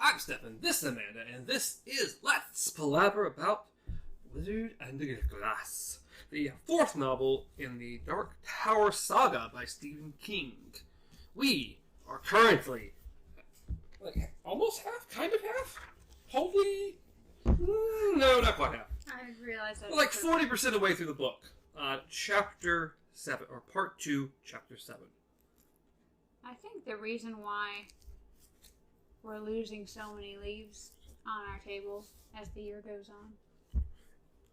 I'm Stefan, this is Amanda, and this is Let's Palaver about Wizard and the Glass, the fourth novel in the Dark Tower saga by Stephen King. We are currently almost half, kind of half, hopefully, no, not quite half. I realized that. 40% of the way through the book, chapter 7, or part 2, chapter 7. I think the reason why we're losing so many leaves on our table as the year goes on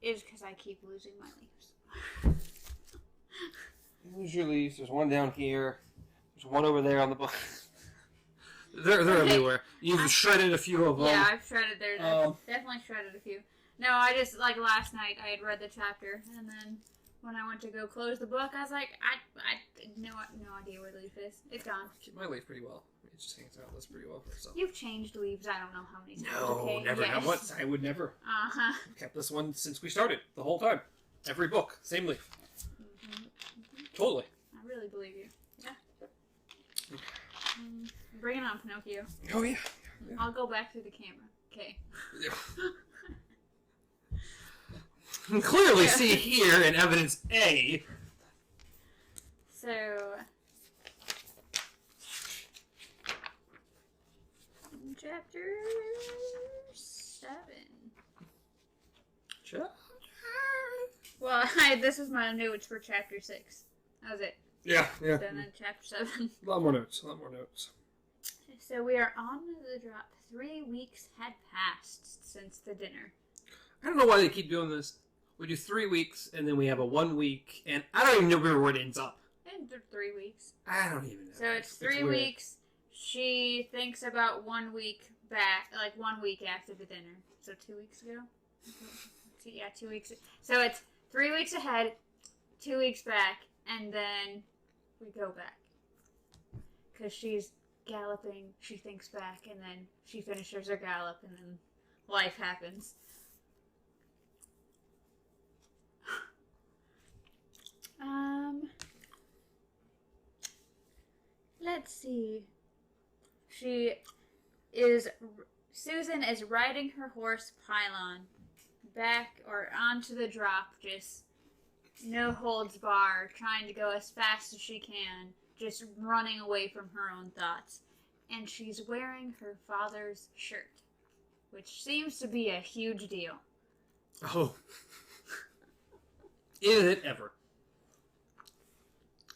is because I keep losing my leaves. You lose your leaves. There's one down here. There's one over there on the book. They're everywhere. You've shredded a few of them. Yeah, I've shredded. I've definitely shredded a few. No, I just, last night, I had read the chapter, and then when I went to go close the book, I was like, I no idea where the leaf is. It's gone. I keep my leaf pretty well. It just hangs out. That's pretty well for itself. You've changed leaves I don't know how many times. No, okay? never. Yes. Not once. I would never. Uh-huh. I've kept this one since we started, the whole time. Every book, same leaf. Mm-hmm. Totally. I really believe you. Yeah. Bring it on, Pinocchio. Oh, yeah. I'll go back through the camera. Okay. Yeah. You can clearly see here in evidence A. So, chapter 7. Well, this is my notes for chapter 6. That was it. Yeah. Then in chapter 7. A lot more notes. So we are on the drop. 3 weeks had passed since the dinner. I don't know why they keep doing this. We do 3 weeks, and then we have a 1 week, and I don't even know where it ends up. And 3 weeks. I don't even know. So it's 3 weeks. She thinks about 1 week back, 1 week after the dinner. So 2 weeks ago? Yeah, 2 weeks. So it's 3 weeks ahead, 2 weeks back, and then we go back. Because she's galloping, she thinks back, and then she finishes her gallop, and then life happens. Let's see. Susan is riding her horse Pylon back or onto the drop, just no holds bar, trying to go as fast as she can, just running away from her own thoughts. And she's wearing her father's shirt, which seems to be a huge deal. Oh. Is it ever?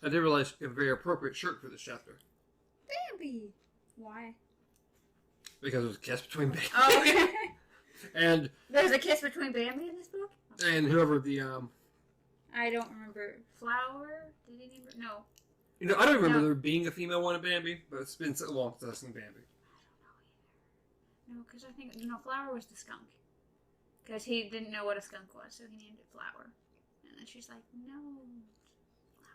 I didn't realize a very appropriate shirt for this chapter. Bambi! Why? Because it was a kiss between Bambi. Oh, okay. And there's a kiss between Bambi in this book? And whoever the, I don't remember. Flower? Did he name her? No. I don't remember there being a female one in Bambi, but it's been so long since I've seen Bambi. I don't know either. No, because I think, Flower was the skunk. Because he didn't know what a skunk was, so he named it Flower. And then she's like, no, Flower.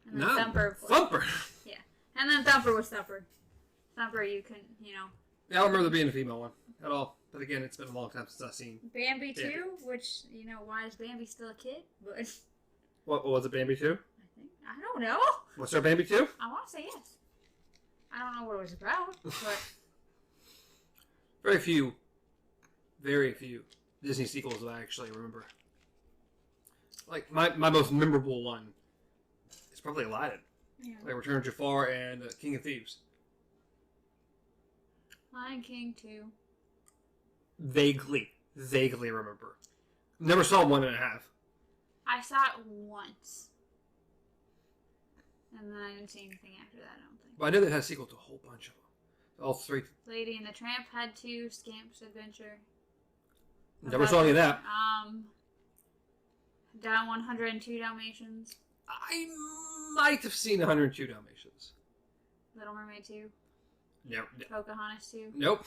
And then Thumper. Yeah. And then Thumper was Thumper. Thumper, you can, Yeah, I don't remember there being a female one at all. But again, it's been a long time since I've seen Bambi 2, which, why is Bambi still a kid? But what was it, Bambi 2? I don't know. Was there Bambi 2? I want to say yes. I don't know what it was about, but very few Disney sequels that I actually remember. My most memorable one is probably Aladdin. Yeah. Return of Jafar and King of Thieves. Lion King 2. Vaguely remember. Never saw 1.5. I saw it once. And then I didn't see anything after that, I don't think. But I know they had a sequel to a whole bunch of them. All 3. Lady and the Tramp had 2. Scamp's Adventure. Never saw any of that. Down 102 Dalmatians. I might have seen 102 Dalmatians. Little Mermaid 2. No. Pocahontas 2. Nope.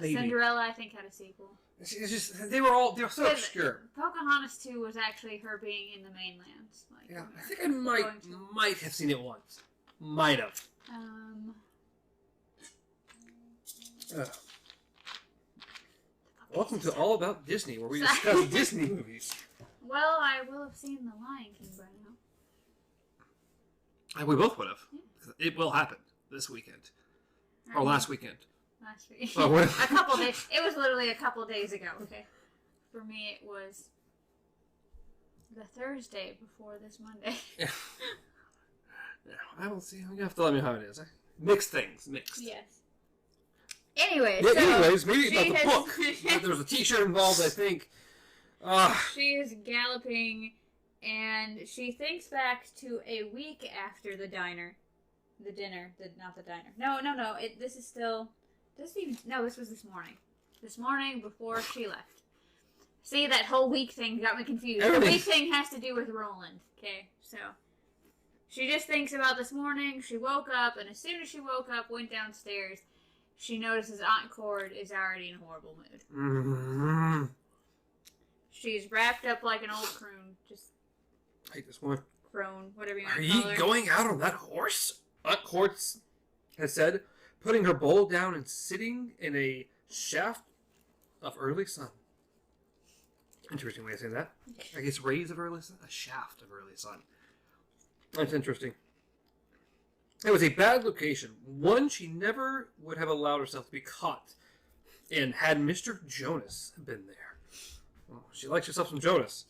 Cinderella, I think, had a sequel. It's just, they were so obscure. Pocahontas 2 was actually her being in the mainland. Yeah, I think I might have seen it once. Might have. Welcome to All About Disney, where we discuss Disney movies. Well, I will have seen The Lion King by now. We both would have. Yeah. It will happen this weekend. Or last weekend. last week. Oh, what? A couple days. It was literally a couple days ago, okay? For me, it was the Thursday before this Monday. Yeah. I don't see. You have to let me know how it is. Mixed things. Mixed. Yes. Anyway, yeah, so anyways, maybe about the has, book. There was a t-shirt involved, I think. She is galloping, and she thinks back to a week after the dinner. The dinner. Not the diner. No. This is still... This was this morning. This morning before she left. See, that whole week thing got me confused. The week thing has to do with Roland. Okay, so... She just thinks about this morning. She woke up, and as soon as she woke up, went downstairs, she notices Aunt Cord is already in a horrible mood. Mm-hmm. She's wrapped up like an old croon. Just... I just want... Crone, whatever you want Are to call her. you going out on that horse? Aunt Cord has said, putting her bowl down and sitting in a shaft of early sun. Interesting way of saying that. I guess rays of early sun? A shaft of early sun. That's interesting. It was a bad location. One she never would have allowed herself to be caught in had Mr. Jonas been there. Oh, she likes herself some Jonas.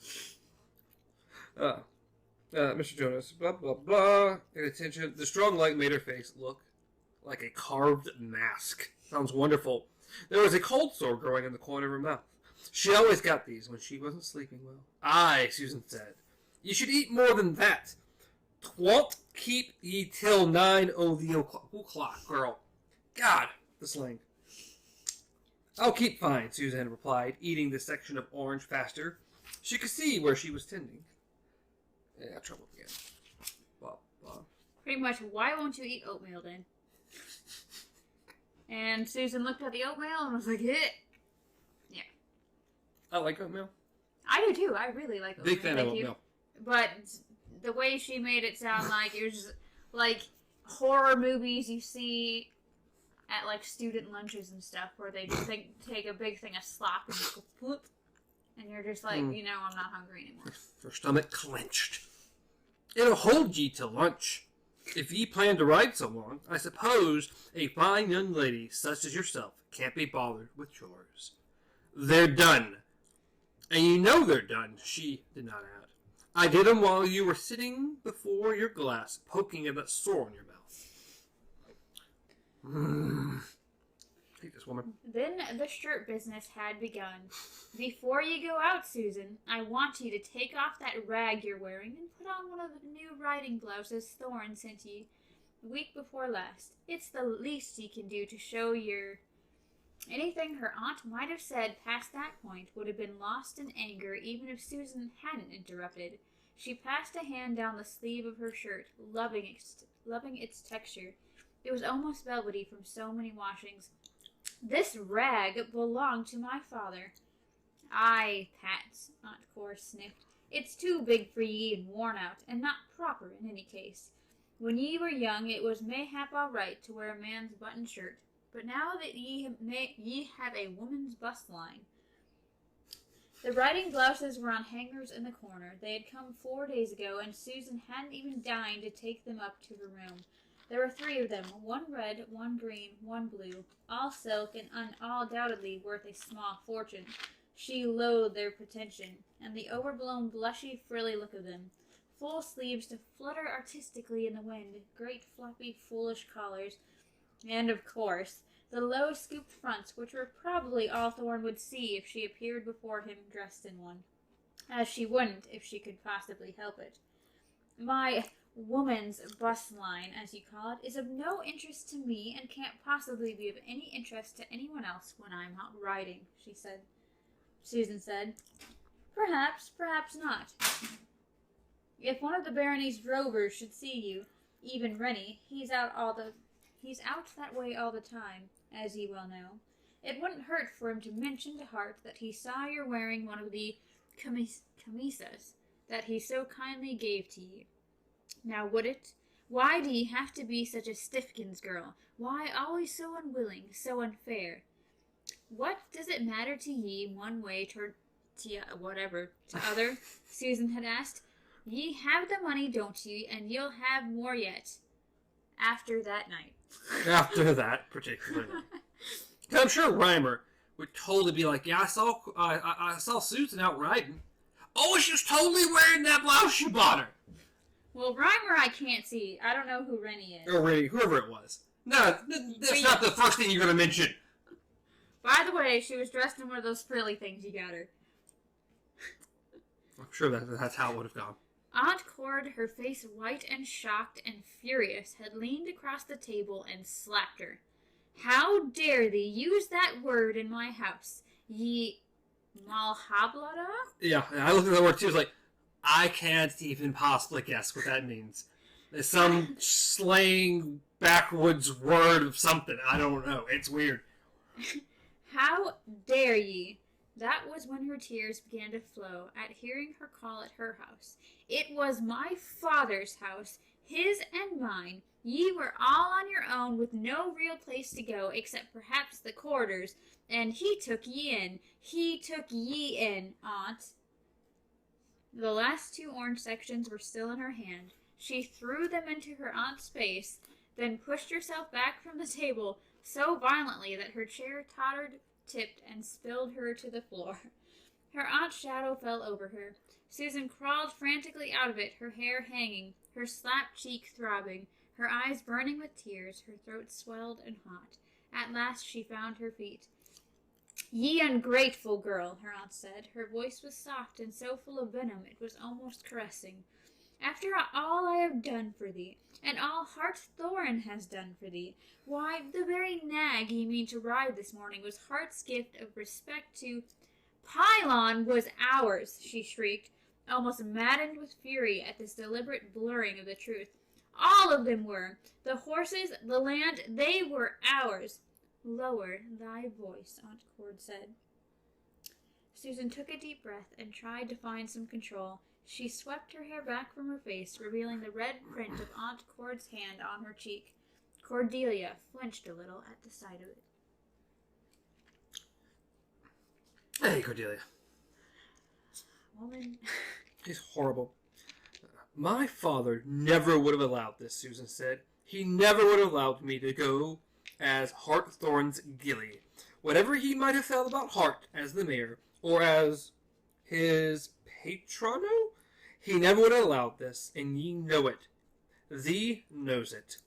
Mr. Jonas, blah, blah, blah. Paid attention. The strong light made her face look like a carved mask. Sounds wonderful. There was a cold sore growing in the corner of her mouth. She always got these when she wasn't sleeping well. Aye, Susan said. You should eat more than that. 'Twon't keep ye till 9 o' the o'clock, girl. God, the slang. I'll keep fine, Susan replied, eating the section of orange faster. She could see where she was tending. Yeah, trouble again. Blah, blah. Pretty much, why won't you eat oatmeal then? And Susan looked at the oatmeal and was like, "Hit." Yeah. I like oatmeal. I do too. I really like oatmeal. Big fan of oatmeal. But the way she made it sound like it was like horror movies you see at like student lunches and stuff, where they just take a big thing of slop and just go whoop, and you're just like, I'm not hungry anymore. Her stomach clenched. It'll hold ye till lunch. If ye plan to ride so long, I suppose a fine young lady such as yourself can't be bothered with chores. They're done. And you know they're done, she did not add. I did them while you were sitting before your glass, poking at that sore on your mouth. Take this woman. Then the shirt business had begun. Before you go out, Susan, I want you to take off that rag you're wearing and put on one of the new riding blouses Thorne sent you the week before last. It's the least you can do to show your... Anything her aunt might have said past that point would have been lost in anger even if Susan hadn't interrupted. She passed a hand down the sleeve of her shirt, loving its texture. It was almost velvety from so many washings. This rag belonged to my father. Aye, Pat, Aunt Cor sniffed. It's too big for ye and worn out, and not proper in any case. When ye were young, it was mayhap all right to wear a man's button shirt. But now that ye have a woman's bust line. The riding blouses were on hangers in the corner. They had come 4 days ago, and Susan hadn't even deigned to take them up to her room. There were 3 of them, one red, one green, one blue, all silk and undoubtedly worth a small fortune. She loathed their pretension, and the overblown, blushy, frilly look of them. Full sleeves to flutter artistically in the wind, great floppy, foolish collars, and, of course, the low scooped fronts, which were probably all Thorne would see if she appeared before him dressed in one, as she wouldn't if she could possibly help it. My woman's bust line, as you call it, is of no interest to me and can't possibly be of any interest to anyone else when I'm out riding, Susan said. Perhaps not. If one of the barony's drovers should see you, even Rennie, he's out that way all the time, as ye well know. It wouldn't hurt for him to mention to Hart that he saw you're wearing one of the camisas that he so kindly gave to ye. Now would it? Why do ye have to be such a stiffkins girl? Why always so unwilling, so unfair? What does it matter to ye one way to other? Susan had asked. Ye have the money, don't ye, and you'll have more yet. After that night. After that particular night. I'm sure Reimer would totally be like, yeah, I saw Susan out riding. Oh, she was totally wearing that blouse you bought her. Well, Reimer I can't see. I don't know who Rennie is. Or Rennie, whoever it was. No, that's not the first thing you're going to mention. By the way, she was dressed in one of those frilly things you got her. I'm sure that's how it would have gone. Aunt Cord, her face white and shocked and furious, had leaned across the table and slapped her. How dare thee use that word in my house, ye malhablada? Yeah, I looked at the word too. I was like, I can't even possibly guess what that means. It's some slang backwoods word of something. I don't know. It's weird. How dare ye? That was when her tears began to flow at hearing her call at her house. It was my father's house, his and mine. Ye were all on your own with no real place to go except perhaps the corridors, and he took ye in. He took ye in, Aunt. The last 2 orange sections were still in her hand. She threw them into her aunt's face, then pushed herself back from the table so violently that her chair tottered, tipped, and spilled her to the floor. Her aunt's shadow fell over her. Susan crawled frantically out of it, her hair hanging, her slapped cheek throbbing, her eyes burning with tears, her throat swelled and hot. At last she found her feet. Ye ungrateful girl, her aunt said. Her voice was soft and so full of venom it was almost caressing. After all I have done for thee, and all Hartthorn has done for thee, why, the very nag ye mean to ride this morning was Hart's gift of respect to— Pylon was ours, she shrieked, almost maddened with fury at this deliberate blurring of the truth. All of them were. The horses, the land, they were ours. Lower thy voice, Aunt Cord said. Susan took a deep breath and tried to find some control. She swept her hair back from her face, revealing the red print of Aunt Cord's hand on her cheek. Cordelia flinched a little at the sight of it. Hey, Cordelia. Woman. He's horrible. My father never would have allowed this, Susan said. He never would have allowed me to go as Hartthorn's gilly. Whatever he might have felt about Hart as the mayor, or as his patrono, he never would have allowed this, and ye know it. Thee knows it.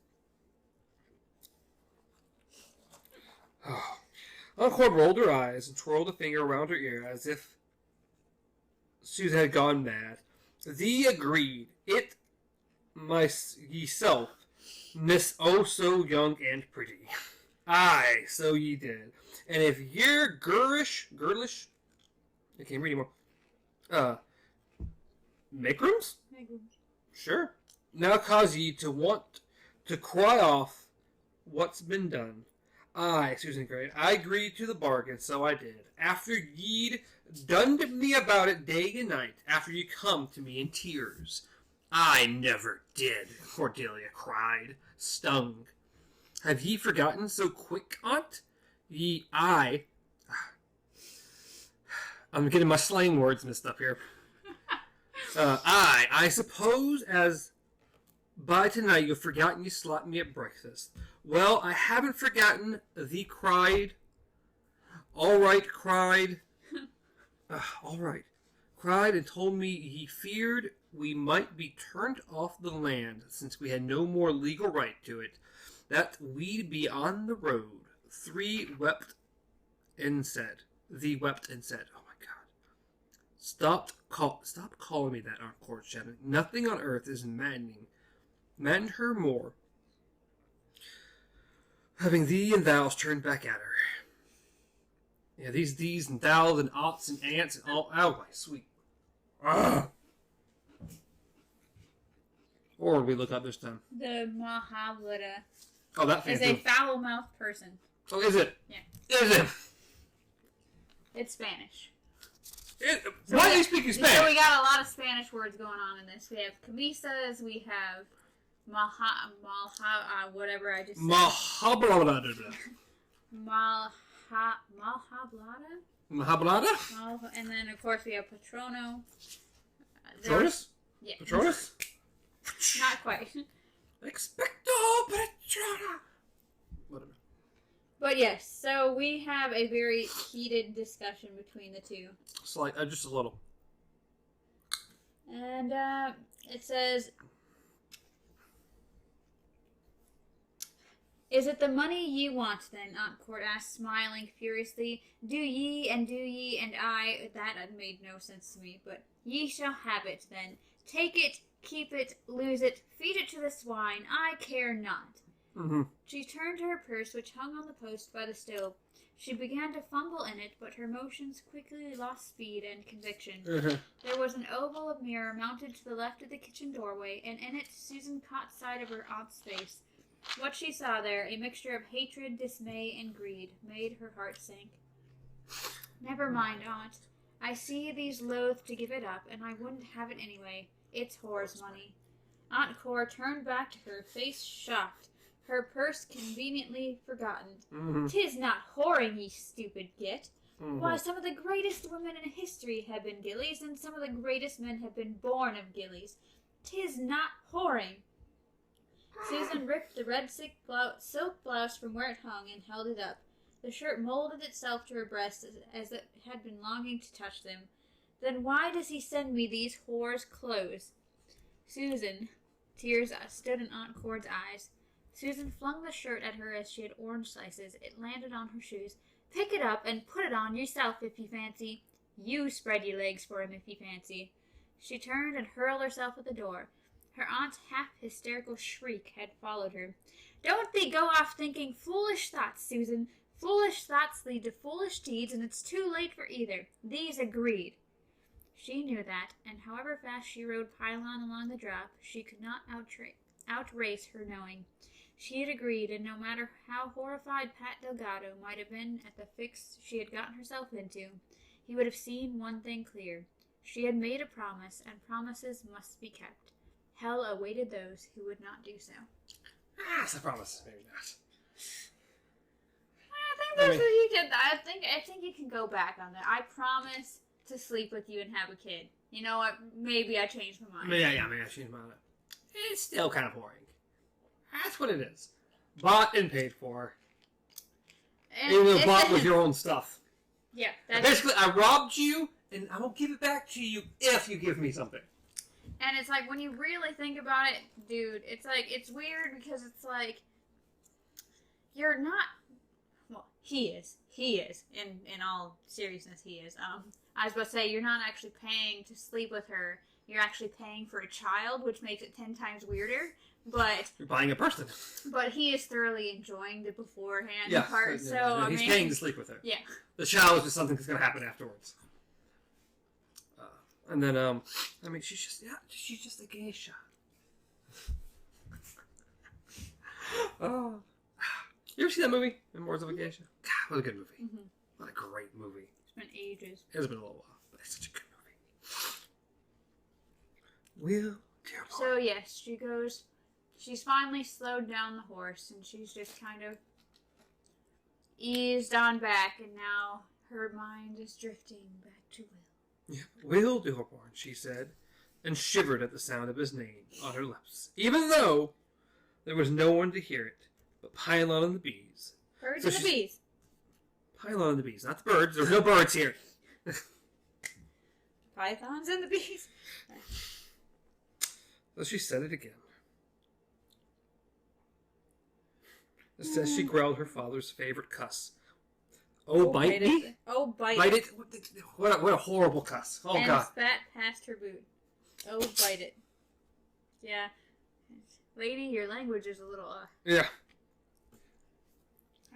Aunt Cord rolled her eyes and twirled a finger around her ear as if Susan had gone mad. Thee agreed. It myself, miss oh so young and pretty. Aye, so ye did. And if ye're girlish, I can't read anymore. Makrams? Sure. Now cause ye to want to cry off what's been done. Aye, Susan cried. I agreed to the bargain, so I did. After ye'd done me about it day and night, after ye come to me in tears. I never did, Cordelia cried, stung. Have ye forgotten so quick, Aunt? I'm getting my slang words mixed up here. I suppose as by tonight you've forgotten you slapped me at breakfast. Well, I haven't forgotten, thee cried. All right, cried. All right. Cried and told me he feared we might be turned off the land since we had no more legal right to it, that we'd be on the road. Thee wept and said, oh my God. Stop calling me that, Aunt Cord shouted. Nothing on earth is maddened her more. Having thee and thous turned back at her. Yeah, these thees and thous and oughts and ants and all. Oh, my sweet. Ugh. Or we look up this time. The Mahavlada Oh, that thing is a foul-mouthed person. Oh, is it? Yeah. Is it? It's Spanish. Why are you speaking Spanish? So we got a lot of Spanish words going on in this. We have camisas, we have whatever I just said. Mahablada. Mahablada? And then, of course, we have Patrono. Patronus? Yeah. Patronus? Not quite. Expecto Patrona. Whatever. But yes, so we have a very heated discussion between the two. Just a little. And it says, "Is it the money ye want, then?" Aunt Cord asked, smiling furiously. Do ye, and I... That made no sense to me, but ye shall have it, then. Take it, keep it, lose it, feed it to the swine. I care not. Mm-hmm. She turned to her purse, which hung on the post by the stove. She began to fumble in it, but her motions quickly lost speed and conviction. Mm-hmm. There was an oval of mirror mounted to the left of the kitchen doorway, and in it Susan caught sight of her aunt's face. What she saw there, a mixture of hatred, dismay, and greed, made her heart sink. "Never mind, Aunt. I see thee's loath to give it up, and I wouldn't have it anyway. It's whore's money." Aunt Cora turned back to her, face shocked, her purse conveniently forgotten. Mm-hmm. "'Tis not whoring, ye stupid git. Mm-hmm. Why, some of the greatest women in history have been gillies, and some of the greatest men have been born of gillies. 'Tis not whoring." Susan ripped the red silk blouse from where it hung and held it up. The shirt molded itself to her breast as it had been longing to touch them. "Then why does he send me these whore's clothes?" Susan. Tears stood in Aunt Cord's eyes. Susan flung the shirt at her as she had orange slices. It landed on her shoes. "Pick it up and put it on yourself if you fancy. You spread your legs for him if you fancy." She turned and hurled herself at the door. Her aunt's half-hysterical shriek had followed her. "Don't thee go off thinking foolish thoughts, Susan. Foolish thoughts lead to foolish deeds, and it's too late for either. Thee's agreed." She knew that, and however fast she rode pylon along the drop, she could not outrace her knowing. She had agreed, and no matter how horrified Pat Delgado might have been at the fix she had gotten herself into, he would have seen one thing clear. She had made a promise, and promises must be kept. Hell awaited those who would not do so. It's a promise. Maybe not. I think you can go back on that. I promise to sleep with you and have a kid. You know what? Maybe I changed my mind. Yeah, maybe I changed my mind. It's still kind of boring. That's what it is. Bought and paid for. And you bought with your own stuff. Yeah. Basically, I robbed you, and I will give it back to you if you give me something. And it's like, when you really think about it, dude, it's like, it's weird because it's like, you're not, well, he is, in all seriousness, he is. I was about to say, you're not actually paying to sleep with her, you're actually paying for a child, which makes it 10 times weirder, but... You're buying a person. But he is thoroughly enjoying the beforehand part, part, so, he's paying to sleep with her. Yeah. The child is just something that's going to happen afterwards. And then, she's just a geisha. Oh. You ever see that movie, Memoirs of a Geisha? God, what a good movie. Mm-hmm. What a great movie. It's been ages. It's been a little while, but it's such a good movie. Will, dear boy. So, yes, she's finally slowed down the horse, and she's just kind of eased on back, and now her mind is drifting back to Will. Yeah, Will Dearborn, she said, and shivered at the sound of his name on her lips, even though there was no one to hear it but Pylon and the bees. Birds and the bees. Pylon and the bees, not the birds. There's no birds here. Pythons and the bees. So she said it again. It says she growled her father's favorite cuss. Oh, bite me? Oh, bite it. What a horrible cuss. Oh, and God. And spat past her boot. Oh, bite it. Yeah. Lady, your language is a little, yeah.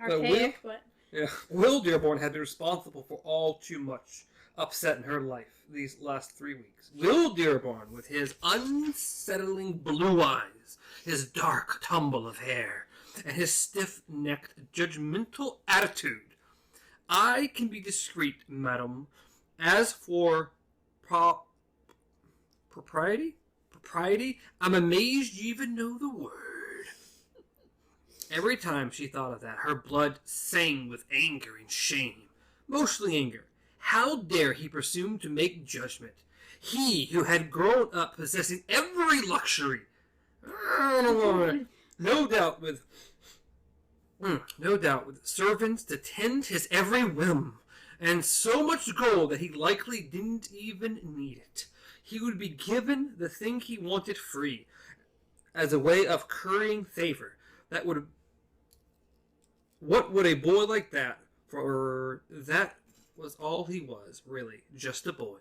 archaic, but... Yeah. Will Dearborn had been responsible for all too much upset in her life these last 3 weeks. Will Dearborn, with his unsettling blue eyes, his dark tumble of hair, and his stiff-necked, judgmental attitude. I can be discreet, madam. As for propriety, I'm amazed you even know the word. Every time she thought of that, her blood sang with anger and shame. Mostly anger. How dare he presume to make judgment? He who had grown up possessing every luxury. No doubt with No doubt, with servants to tend his every whim, and so much gold that he likely didn't even need it. He would be given the thing he wanted free, as a way of currying favor. What would a boy like that, for that was all he was, really, just a boy,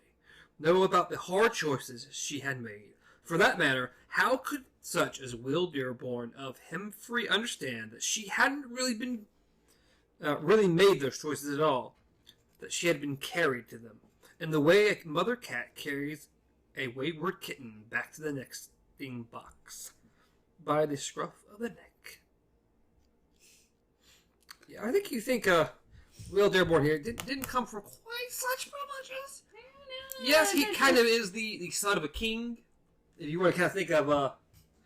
know about the hard choices she had made? For that matter, how could such as Will Dearborn of Hemfree understand that she hadn't really made those choices at all, that she had been carried to them, in the way a mother cat carries a wayward kitten back to the nesting box, by the scruff of the neck? Yeah, I think you think Will Dearborn here didn't come from quite such privileges. Yes, he kind of is the son of a king. If you want to kind of think of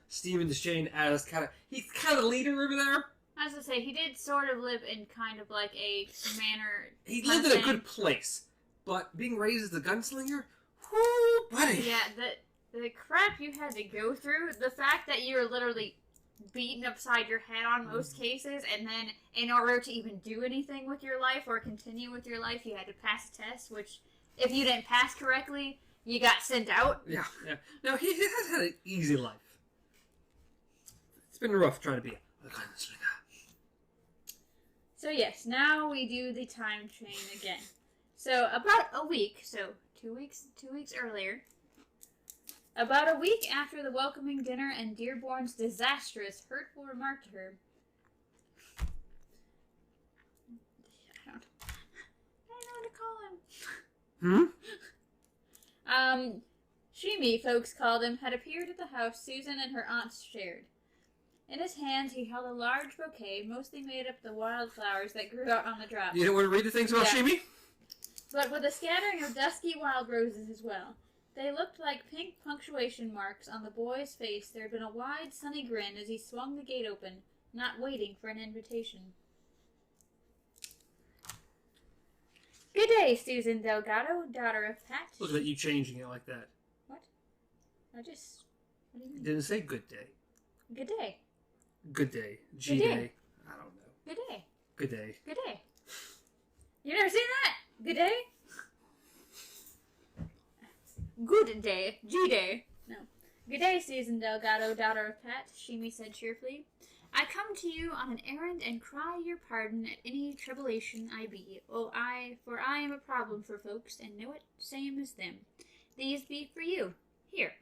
Stephen Deschain as he's kind of the leader over there. I was going to say, he did sort of live in kind of like a manor. He lived in a good place, but being raised as a gunslinger, whoo, buddy. Yeah, the crap you had to go through, the fact that you were literally beaten upside your head on most cases, and then in order to even do anything with your life or continue with your life, you had to pass a test, which if you didn't pass correctly, you got sent out. Yeah. No, he has had an easy life. It's been rough trying to be a gunslinger. So yes, now we do the time chain again. So about a week, so 2 weeks earlier, about a week after the welcoming dinner and Dearborn's disastrous, hurtful remark to her, I don't know what to call him. Shimi, folks called him, had appeared at the house Susan and her aunts shared. In his hands, he held a large bouquet, mostly made up of the wildflowers that grew out on the drops. You don't want to read the things about Shimi? But with a scattering of dusky wild roses as well. They looked like pink punctuation marks on the boy's face. There had been a wide, sunny grin as he swung the gate open, not waiting for an invitation. Good day, Susan Delgado, daughter of Pat. Look at you changing it like that. What? What do you mean? It didn't say good day. Good day. Good day. Good day. I don't know. Good day. Good day. Good day. You never seen that? Good day? Good day. G-day. No. Good day, Susan Delgado, daughter of Pat, Shimi said cheerfully. I come to you on an errand and cry your pardon at any troublation I be. For I am a problem for folks, and know it, same as them. These be for you. Here.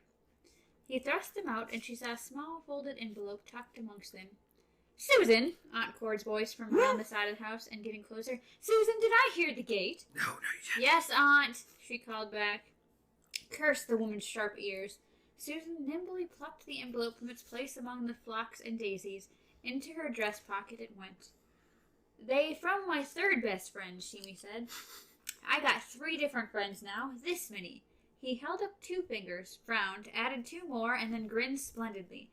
He thrust them out, and she saw a small folded envelope tucked amongst them. Susan! Aunt Cord's voice from around the side of the house, and getting closer. Susan, did I hear the gate? No, you didn't. Yes, Aunt, she called back. Curse the woman's sharp ears. Susan nimbly plucked the envelope from its place among the phlox and daisies. Into her dress pocket it went. They from my third best friend, Shimi said. I got 3 different friends now, this many. He held up 2 fingers, frowned, added 2 more, and then grinned splendidly.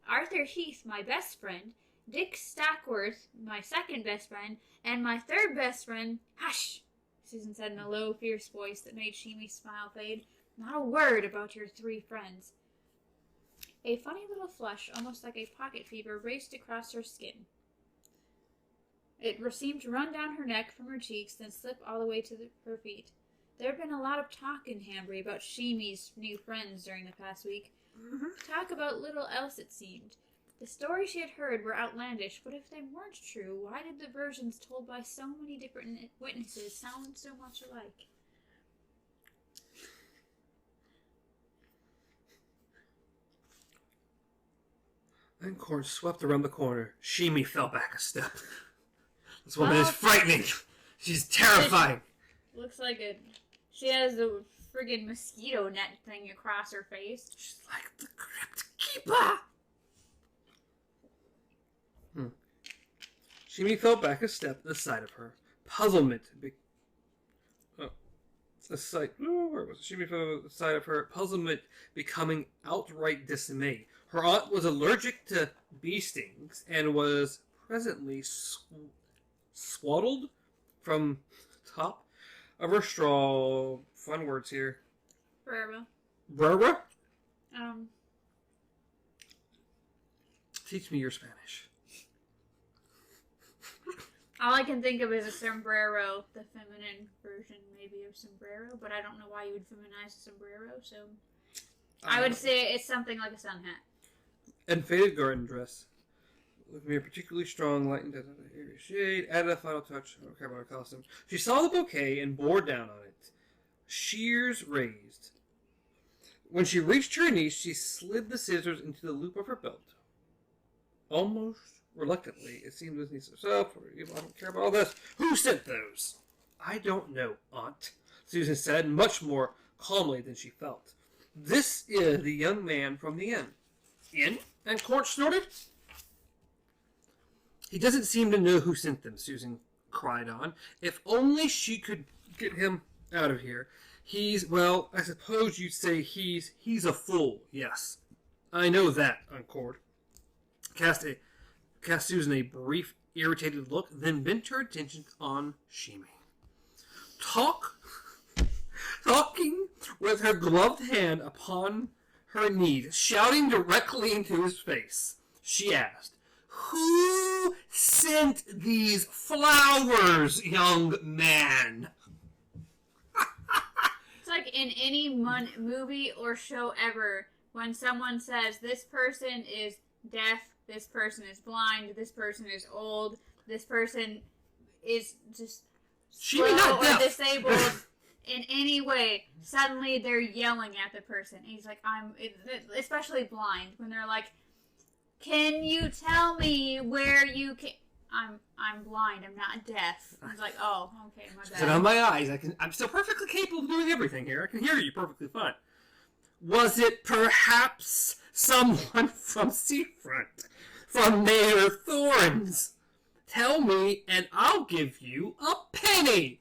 Arthur Heath, my best friend, Dick Stockworth, my second best friend, and my third best friend... Hush! Susan said in a low, fierce voice that made Shimi's smile fade. Not a word about your 3 friends. A funny little flush, almost like a pocket fever, raced across her skin. It seemed to run down her neck from her cheeks, then slip all the way to her feet. There had been a lot of talk in Hanbury about Shimi's new friends during the past week. Talk about little else, it seemed. The stories she had heard were outlandish, but if they weren't true, why did the versions told by so many different witnesses sound so much alike? Then Corn swept around the corner. Shimi fell back a step. This woman is frightening. She's terrifying. Looks like she has the friggin' mosquito net thing across her face. She's like the Crypt Keeper. Shimi fell back a step at the sight of her. Puzzlement. Where was it? Shimi fell at the sight of her. Puzzlement becoming outright dismay. Her aunt was allergic to bee stings and was presently swaddled from top of her straw. Fun words here. Brera? Teach me your Spanish. All I can think of is a sombrero, the feminine version maybe of sombrero, but I don't know why you would feminize a sombrero, so I would say it's something like a sun hat. And faded garden dress. With me a particularly strong light and airy shade, added a final touch. I don't care about her costume. She saw the bouquet and bore down on it. Shears raised. When she reached her knees, she slid the scissors into the loop of her belt. Almost reluctantly, it seemed to sneeze herself, or I don't care about all this. Who sent those? I don't know, Aunt, Susan said, much more calmly than she felt. This is the young man from the inn. Inn? And Court snorted. He doesn't seem to know who sent them, Susan cried on. If only she could get him out of here. Well, I suppose you'd say he's a fool, yes. I know that, Uncord. Cast Susan a brief, irritated look, then bent her attention on Shimi. Talking with her gloved hand upon her knees, shouting directly into his face, she asked, "Who sent these flowers, young man?" It's like in any movie or show ever, when someone says, this person is deaf, this person is blind, this person is old, this person is just slow or disabled in any way, suddenly they're yelling at the person. And he's like, especially blind, when they're like, can you tell me where you can... I'm blind. I'm not deaf. I was like, oh, okay, my bad. Sit on my eyes. I'm still perfectly capable of doing everything here. I can hear you perfectly fine. Was it perhaps someone from Seafront? From Mayor Thorne's? Tell me, and I'll give you a penny.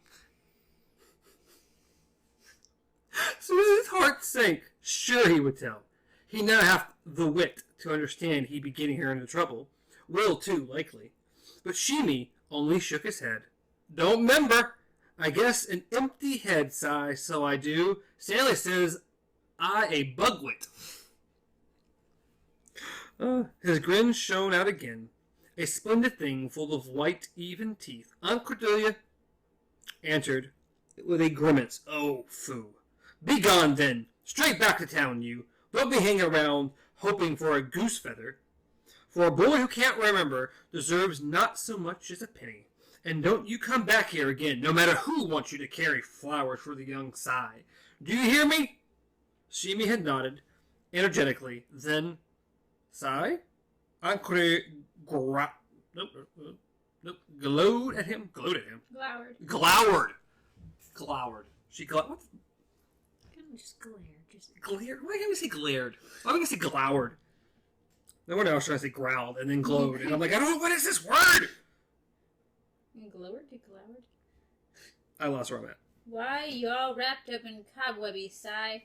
Susan's heart sank. Sure he would tell. He now have the wit to understand he'd be getting her into trouble. Will, too, likely. But Shimi only shook his head. Don't remember. I guess an empty head sigh, so I do. Stanley says I a bugwit. His grin shone out again. A splendid thing full of white, even teeth. Aunt Cordelia answered with a grimace. Oh, phoo. Be gone, then. Straight back to town, you. Don't be hanging around hoping for a goose feather. For a boy who can't remember deserves not so much as a penny. And don't you come back here again, no matter who wants you to carry flowers for the young Sai. Do you hear me? Shimi had nodded energetically. Then, Sai? Glowed at him. Glowered. She glowed. What? Just glared. Glared? Why can't we say glared? Why would we say glowered? No one else trying to say growled and then glowed. And I'm like, I don't know, what is this word? Glowered? I lost where I'm at. Why you all wrapped up in cobwebby, Sai?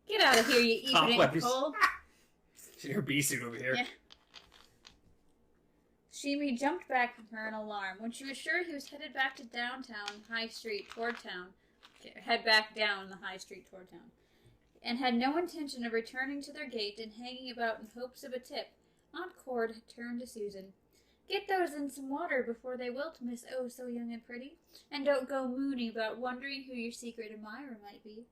Get out of here, you evening coal. She's her bee suit over here. Yeah. Shimi jumped back from her in alarm. When she was sure he was headed back to downtown, High Street, toward town. Head back down the High Street toward town. And had no intention of returning to their gate and hanging about in hopes of a tip, Aunt Cord had turned to Susan. Get those in some water before they wilt, Miss Oh So Young and Pretty, and don't go moony about wondering who your secret admirer might be.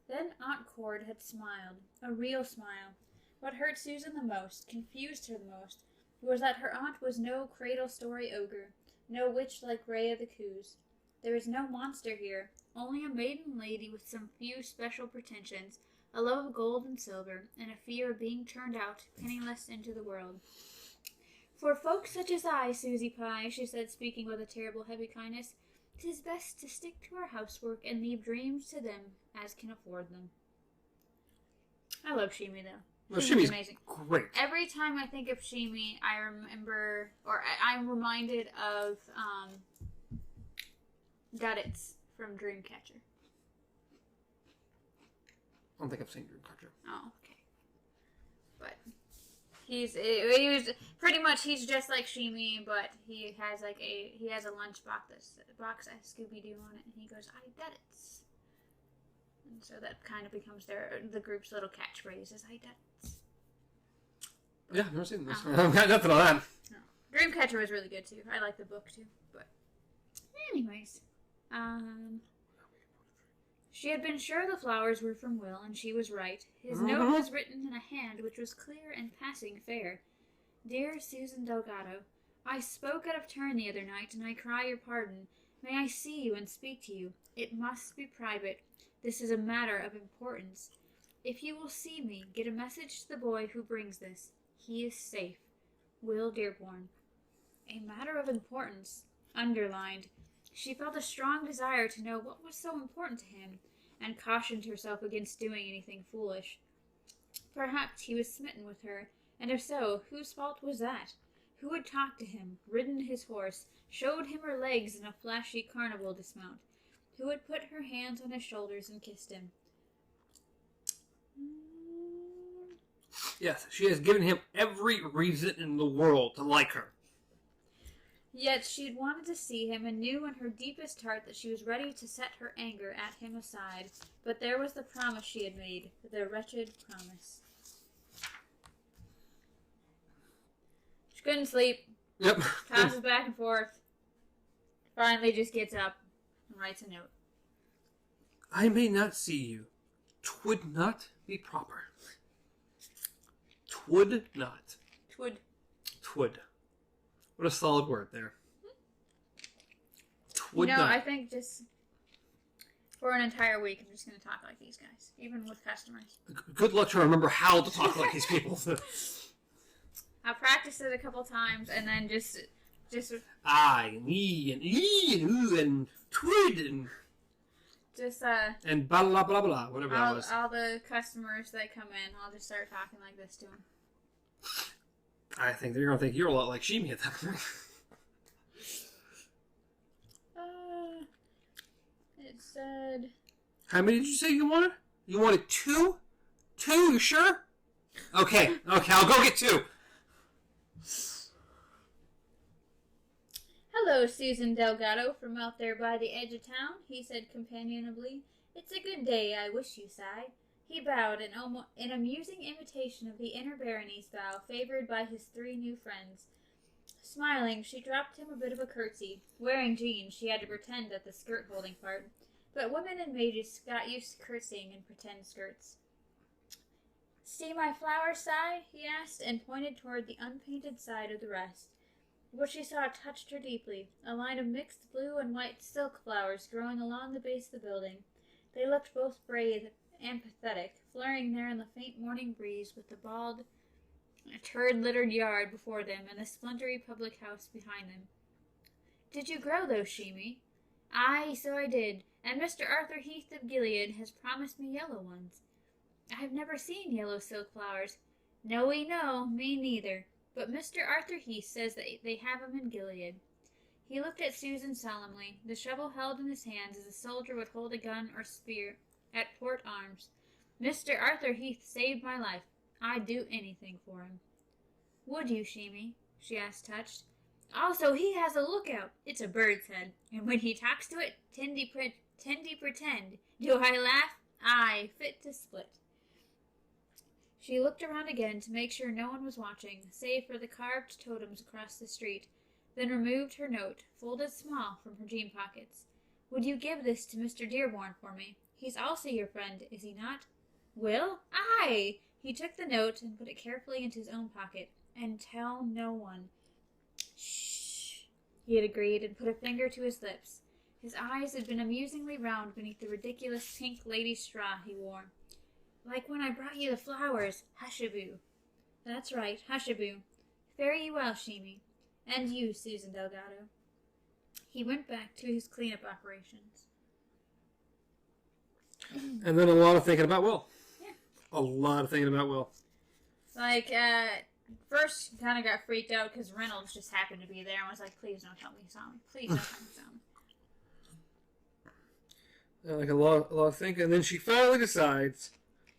Then Aunt Cord had smiled, a real smile. What hurt Susan the most, confused her the most, was that her aunt was no cradle story ogre, no witch like Rhea the Coos. There was no monster here, only a maiden lady with some few special pretensions, a love of gold and silver, and a fear of being turned out, penniless, into the world. For folks such as I, Susie Pye, she said, speaking with a terrible heavy kindness, 'tis best to stick to our housework and leave dreams to them as can afford them. I love Shimi, though. Well, Shimi's amazing. Great. Every time I think of Shimi, I remember, or I'm reminded of Duddits from Dreamcatcher. I don't think I've seen Dreamcatcher. Oh, okay. But he was pretty much, he's just like Shimi, but he has a lunchbox box that has Scooby-Doo on it, and he goes, I Duddits. And so that kind of becomes the group's little catchphrase is I Duddits. Yeah, I've never seen this. I've got nothing on that. No. Dreamcatcher was really good too. I like the book too, but Anyways, she had been sure the flowers were from Will, and she was right. His note was written in a hand which was clear and passing fair. Dear Susan Delgado, I spoke out of turn the other night, and I cry your pardon. May I see you and speak to you? It must be private. This is a matter of importance. If you will see me, get a message to the boy who brings this. He is safe. Will Dearborn. A matter of importance. Underlined. She felt a strong desire to know what was so important to him, and cautioned herself against doing anything foolish. Perhaps he was smitten with her, and if so, whose fault was that? Who had talked to him, ridden his horse, showed him her legs in a flashy carnival dismount? Who had put her hands on his shoulders and kissed him? Yes, she has given him every reason in the world to like her. Yet she had wanted to see him, and knew in her deepest heart that she was ready to set her anger at him aside. But there was the promise she had made, the wretched promise. She couldn't sleep. Yep. Tosses back and forth. Finally just gets up and writes a note. I may not see you. 'Twould not be proper. 'Twould not. Twould. What a solid word there. 'Twould not. I think just for an entire week, I'm just going to talk like these guys, even with customers. Good luck trying to remember how to talk like these people. I'll practice it a couple times, and then just I and E and E and ooh and twid and just and blah blah blah blah whatever that was. All the customers that come in, I'll just start talking like this to them. I think they're gonna think you're a lot like Shimi at that point. It said. How many did you say you wanted? You wanted 2? 2? You sure? Okay, I'll go get 2. Hello, Susan Delgado, from out there by the edge of town, he said companionably. It's a good day, I wish you, sighed. He bowed in amusing imitation of the inner barony's bow, favored by his 3 new friends. Smiling, she dropped him a bit of a curtsy. Wearing jeans, she had to pretend at the skirt-holding part. But women and mages got used to curtsying in pretend skirts. See my flower, sigh? He asked, and pointed toward the unpainted side of the rest. What she saw touched her deeply, a line of mixed blue and white silk flowers growing along the base of the building. They looked both brave and pathetic, fluttering there in the faint morning breeze with the bald, turd-littered yard before them and the splintery public house behind them. Did you grow those, Shimi? Aye, so I did, and Mr. Arthur Heath of Gilead has promised me yellow ones. I have never seen yellow silk flowers. No, me neither. But Mr. Arthur Heath says that they have 'em in Gilead. He looked at Susan solemnly, the shovel held in his hands as a soldier would hold a gun or spear at port arms. Mr. Arthur Heath saved my life. I'd do anything for him. Would you, Shimi? She asked, touched. Also, he has a lookout. It's a bird's head, and when he talks to it, tendy pretend. Do I laugh? Aye, fit to split. She looked around again to make sure no one was watching, save for the carved totems across the street, then removed her note, folded small, from her jean pockets. Would you give this to Mr. Dearborn for me? He's also your friend, is he not? Will? Aye! He took the note and put it carefully into his own pocket. And tell no one. Shh, he had agreed, and put a finger to his lips. His eyes had been amusingly round beneath the ridiculous pink lady straw he wore. Like when I brought you the flowers, Hushaboo. That's right, Hushaboo. Fare you well, Shimi. And you, Susan Delgado. He went back to his cleanup operations. And then a lot of thinking about Will. Yeah. A lot of thinking about Will. Like, first kind of got freaked out because Reynolds just happened to be there and was like, please don't tell me you saw me. Please don't tell me you saw me. Like a lot of thinking. And then she finally decides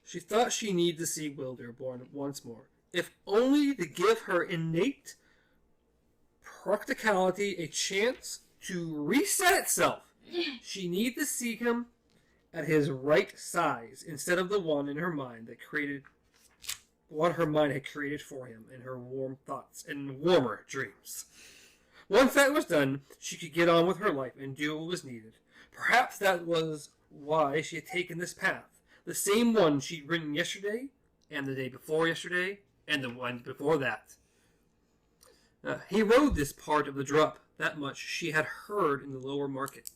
she thought she needed to see Will Dearborn once more. If only to give her innate practicality a chance to reset itself. She needed to see him at his right size instead of the one in her mind that created what her mind had created for him in her warm thoughts and warmer dreams. Once that was done, she could get on with her life and do what was needed. Perhaps that was why she had taken this path, the same one she'd ridden yesterday, and the day before yesterday, and the one before that. He rode this part of the drop, that much she had heard in the lower market.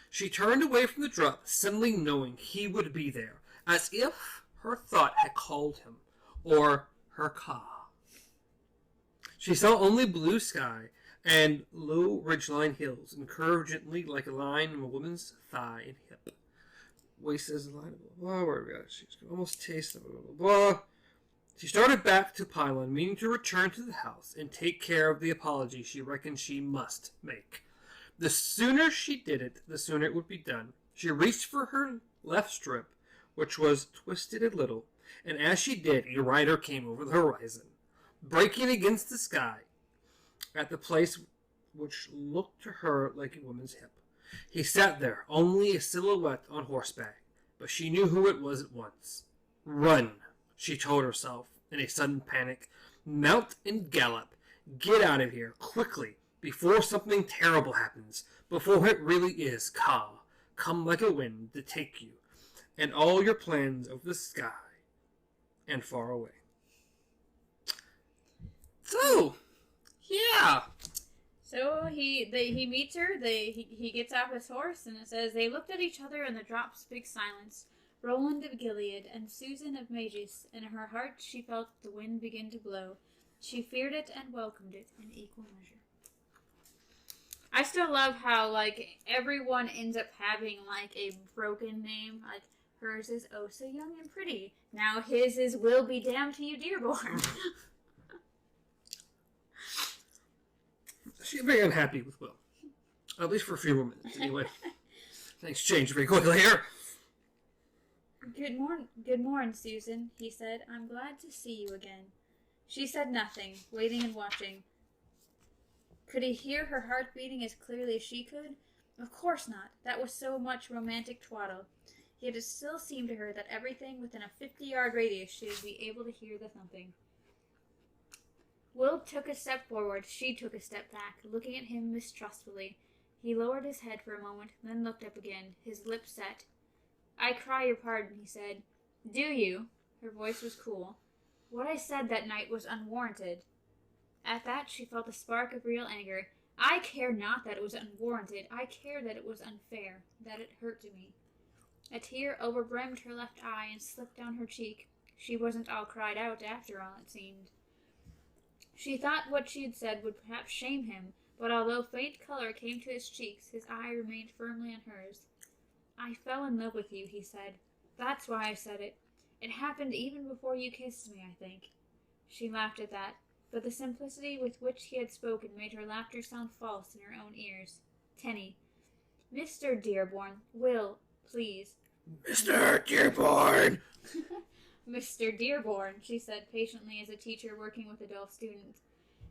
She turned away from the drop, suddenly knowing he would be there, as if her thought had called him, or her ka. She saw only blue sky and low ridgeline hills, and curved gently like a line of a woman's thigh and hip. Waist as a line of blah blah. Where are we at? She's almost taste of blah blah blah. She started back to Pylon, meaning to return to the house and take care of the apology she reckoned she must make. The sooner she did it, the sooner it would be done. She reached for her left strip, which was twisted a little, and as she did, a rider came over the horizon, breaking against the sky at the place which looked to her like a woman's hip. He sat there, only a silhouette on horseback, but she knew who it was at once. Run, she told herself in a sudden panic. Mount and gallop. Get out of here, quickly, before something terrible happens, before it really is Ka, come like a wind to take you, and all your plans of the sky and far away. So, yeah. So he meets her. He gets off his horse, and it says they looked at each other in the drop's big silence. Roland of Gilead and Susan of Magus. In her heart she felt the wind begin to blow. She feared it and welcomed it in equal measure. I still love how, like, everyone ends up having, like, a broken name. Like, hers is oh so young and pretty. Now his is will be damned to you, Dearborn. She's very unhappy with Will. At least for a few more minutes, anyway. Things changed very quickly here. Good morning, Susan, he said. I'm glad to see you again. She said nothing, waiting and watching. Could he hear her heart beating as clearly as she could? Of course not. That was so much romantic twaddle. Yet it still seemed to her that everything within a 50-yard radius she would be able to hear the thumping. Will took a step forward. She took a step back, looking at him mistrustfully. He lowered his head for a moment, then looked up again, his lips set. I cry your pardon, he said. Do you? Her voice was cool. What I said that night was unwarranted. At that she felt a spark of real anger. I care not that it was unwarranted. I care that it was unfair, that it hurt to me. A tear overbrimmed her left eye and slipped down her cheek. She wasn't all cried out after all, it seemed. She thought what she had said would perhaps shame him, but although faint color came to his cheeks, his eye remained firmly on hers. I fell in love with you, he said. That's why I said it. It happened even before you kissed me, I think. She laughed at that, but the simplicity with which he had spoken made her laughter sound false in her own ears. Tenny. Mr. Dearborn, Will, please. Mr. Dearborn! Mr. Dearborn, she said patiently as a teacher working with a dull student.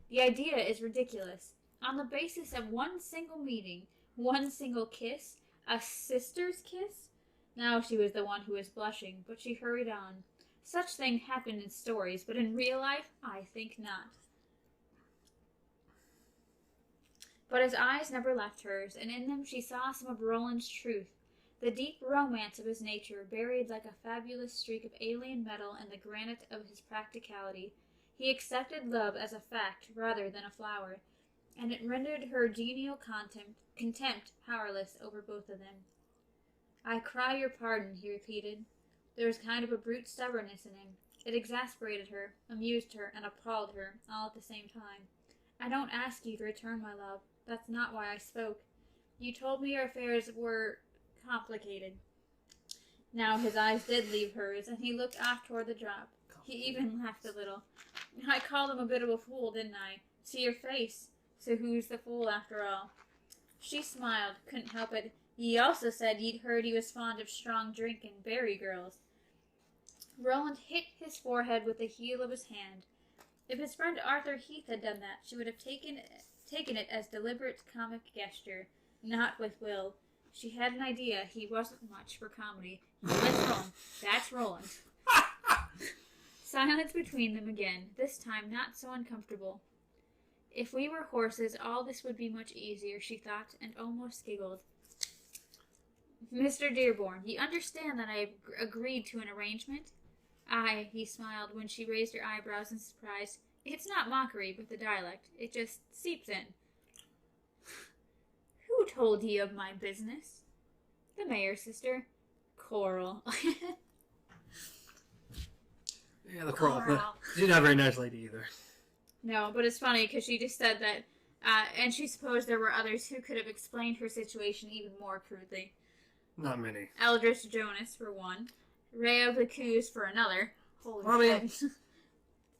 The idea is ridiculous. On the basis of one single meeting, one single kiss, a sister's kiss? Now she was the one who was blushing, but she hurried on. Such things happen in stories, but in real life, I think not. But his eyes never left hers, and in them she saw some of Roland's truth, the deep romance of his nature, buried like a fabulous streak of alien metal in the granite of his practicality. He accepted love as a fact rather than a flower, and it rendered her genial contempt powerless over both of them. I cry your pardon, he repeated. There was kind of a brute stubbornness in him. It exasperated her, amused her, and appalled her, all at the same time. I don't ask you to return my love. That's not why I spoke. You told me your affairs were complicated. Now his eyes did leave hers, and he looked off toward the drop. He even laughed a little. I called him a bit of a fool, didn't I? See your face. So who's the fool after all? She smiled, couldn't help it. Ye also said ye'd heard he was fond of strong drink and berry girls. Roland hit his forehead with the heel of his hand. If his friend Arthur Heath had done that, she would have taken it as deliberate comic gesture. Not with Will. She had an idea he wasn't much for comedy. Let's roll. That's Roland. Silence between them again, this time not so uncomfortable. If we were horses, all this would be much easier, she thought, and almost giggled. Mr. Dearborn, you understand that I have agreed to an arrangement? Aye, he smiled when she raised her eyebrows in surprise. It's not mockery, but the dialect. It just seeps in. Who told you of my business? The mayor's sister. Coral. Yeah, the Coral. She's not a very nice lady either. No, but it's funny because she just said that, and she supposed there were others who could have explained her situation even more crudely. Not many. Eldridge Jonas for one. Ray of the Coos for another. Holy shit.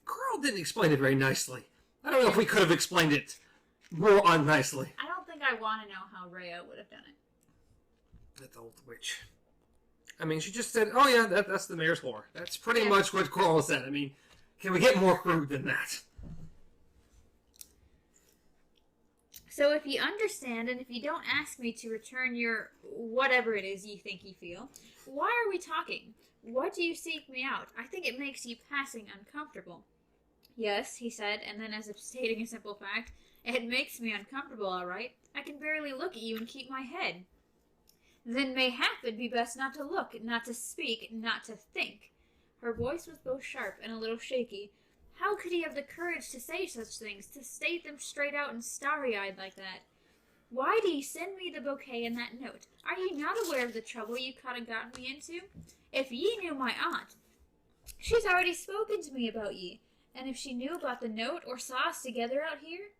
Coral didn't explain it very nicely. I don't know if we could have explained it more unnicely. I don't think I want to know how Rhea would have done it. That old witch. I mean, she just said, oh yeah, that's the mayor's whore. That's pretty much what Coral said. I mean, can we get more crude than that? So if you understand, and if you don't ask me to return your whatever it is you think you feel, why are we talking? What do you seek me out? I think it makes you passing uncomfortable. Yes, he said, and then as if stating a simple fact, it makes me uncomfortable, all right. I can barely look at you and keep my head. Then mayhap it'd be best not to look, not to speak, not to think. Her voice was both sharp and a little shaky. How could he have the courage to say such things, to state them straight out and starry-eyed like that? Why do you send me the bouquet and that note? Are you not aware of the trouble you could have gotten me into? If ye knew my aunt, she's already spoken to me about ye, and if she knew about the note or saw us together out here...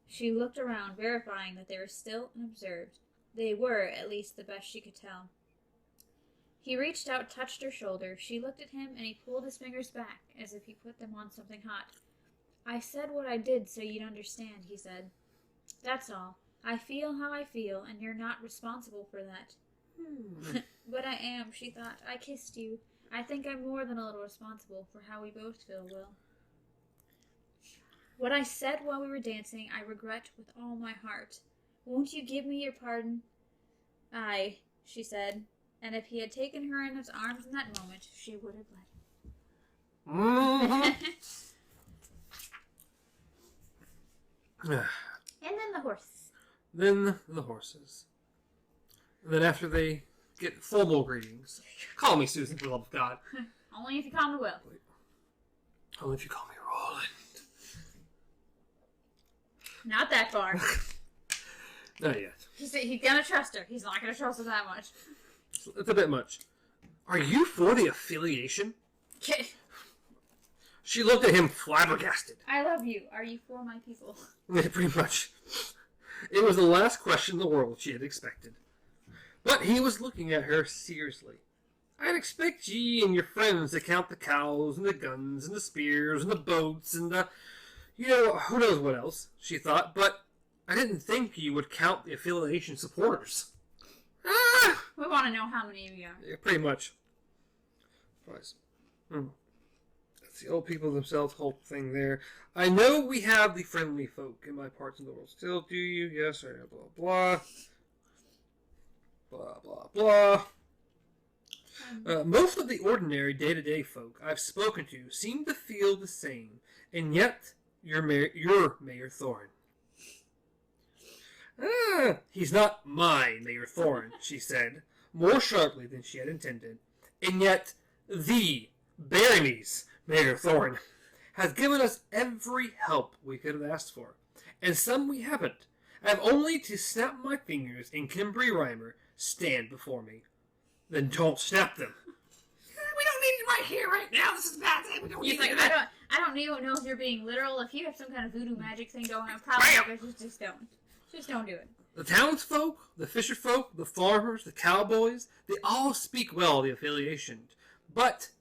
She looked around, verifying that they were still unobserved. They were, at least, the best she could tell. He reached out, touched her shoulder. She looked at him, and he pulled his fingers back, as if he put them on something hot. I said what I did so you'd understand, he said. That's all. I feel how I feel, and you're not responsible for that. But I am, she thought. I kissed you. I think I'm more than a little responsible for how we both feel, Will. What I said while we were dancing, I regret with all my heart. Won't you give me your pardon? Aye, she said, and if he had taken her in his arms in that moment, she would have let him. And then the horse. Then the horses. And then after they get formal greetings, call me Susan, for the love of God. Only if you call me Will. Only if you call me Roland. Not that far. Not yet. He's gonna trust her. He's not gonna trust her that much. It's a bit much. Are you for the affiliation? She looked at him flabbergasted. I love you. Are you for my people? Yeah, pretty much. It was the last question in the world she had expected. But he was looking at her seriously. I'd expect ye and your friends to count the cows and the guns and the spears and the boats and the... You know, who knows what else, she thought, but I didn't think you would count the affiliation supporters. Ah! We want to know how many of you are. Yeah, pretty much. That's the old people themselves, whole thing there. I know we have the friendly folk in my parts of the world. Still, do you? Yes, or no, blah, blah. Blah, blah, blah. Most of the ordinary day-to-day folk I've spoken to seem to feel the same, and yet... You're Mayor Thorne. He's not my Mayor Thorne, she said, more sharply than she had intended. And yet, the Barony's Mayor Thorne has given us every help we could have asked for. And some we haven't. I have only to snap my fingers and Kimbri Reimer stand before me. Then don't snap them. We don't need it right here, right now. This is a bad thing. We don't need it. I don't even know if you're being literal. If you have some kind of voodoo magic thing going on, probably just don't. Just don't do it. The townsfolk, the fisherfolk, the farmers, the cowboys, they all speak well of the affiliation, but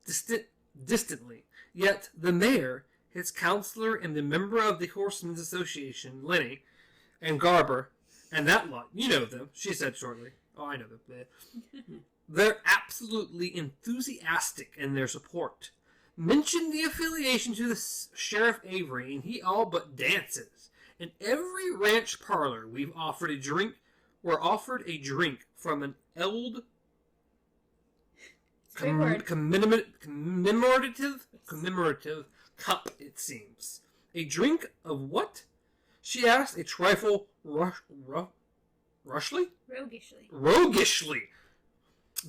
distantly. Yet the mayor, his counselor, and the member of the Horsemen's Association, Lenny, and Garber, and that lot, you know them, she said shortly. Oh, I know them. They're absolutely enthusiastic in their support. Mention the affiliation to the Sheriff Avery, and he all but dances. In every ranch parlor, we're offered a drink from an old commemorative cup, it seems. A drink of what? She asked, a trifle rushly? Roguishly. Roguishly.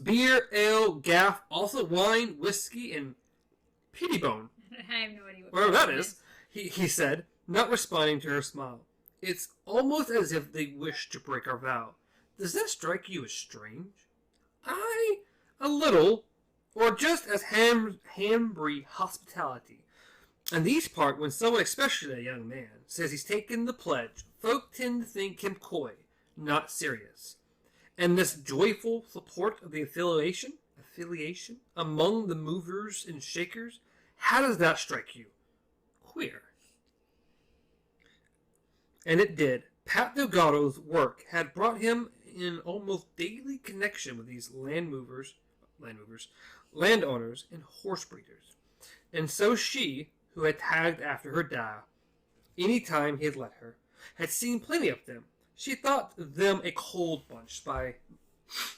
Beer, ale, gaff, also wine, whiskey, and pettibone. I have no idea what Whatever that is, he said, not responding to her smile. It's almost as if they wish to break our vow. Does that strike you as strange? A little, or just as Hambry hospitality. And these part, when someone, especially a young man, says he's taken the pledge, folk tend to think him coy, not serious. And this joyful support of the affiliation among the movers and shakers, how does that strike you? Queer. And it did. Pat Delgado's work had brought him in almost daily connection with these landowners, and horse breeders. And so she, who had tagged after her dad, any time he had let her, had seen plenty of them. She thought them a cold bunch by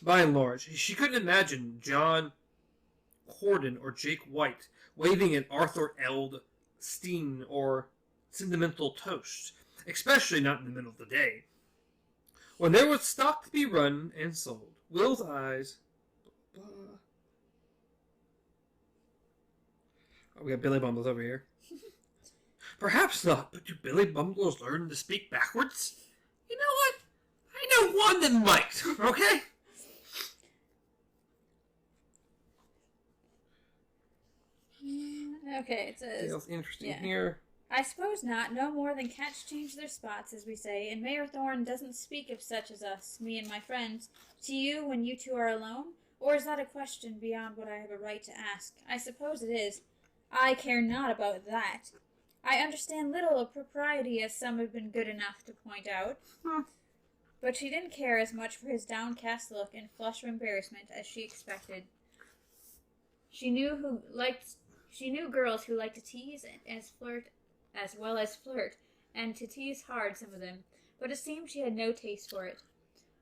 and large. She couldn't imagine John Corden or Jake White waving at Arthur Eld Steen or Sentimental Toast, especially not in the middle of the day. When there was stock to be run and sold, Will's eyes... Oh, we got Billy Bumbles over here. Perhaps not, but do Billy Bumbles learn to speak backwards? You know what? I know one that might, okay? Okay, it says... What's interesting here? I suppose not. No more than cats change their spots, as we say, and Mayor Thorne doesn't speak of such as us, me and my friends, to you when you two are alone? Or is that a question beyond what I have a right to ask? I suppose it is. I care not about that. I understand little of propriety, as some have been good enough to point out. But she didn't care as much for his downcast look and flush of embarrassment as she expected. She knew girls who liked to tease as well as flirt, and to tease hard, some of them, but it seemed she had no taste for it.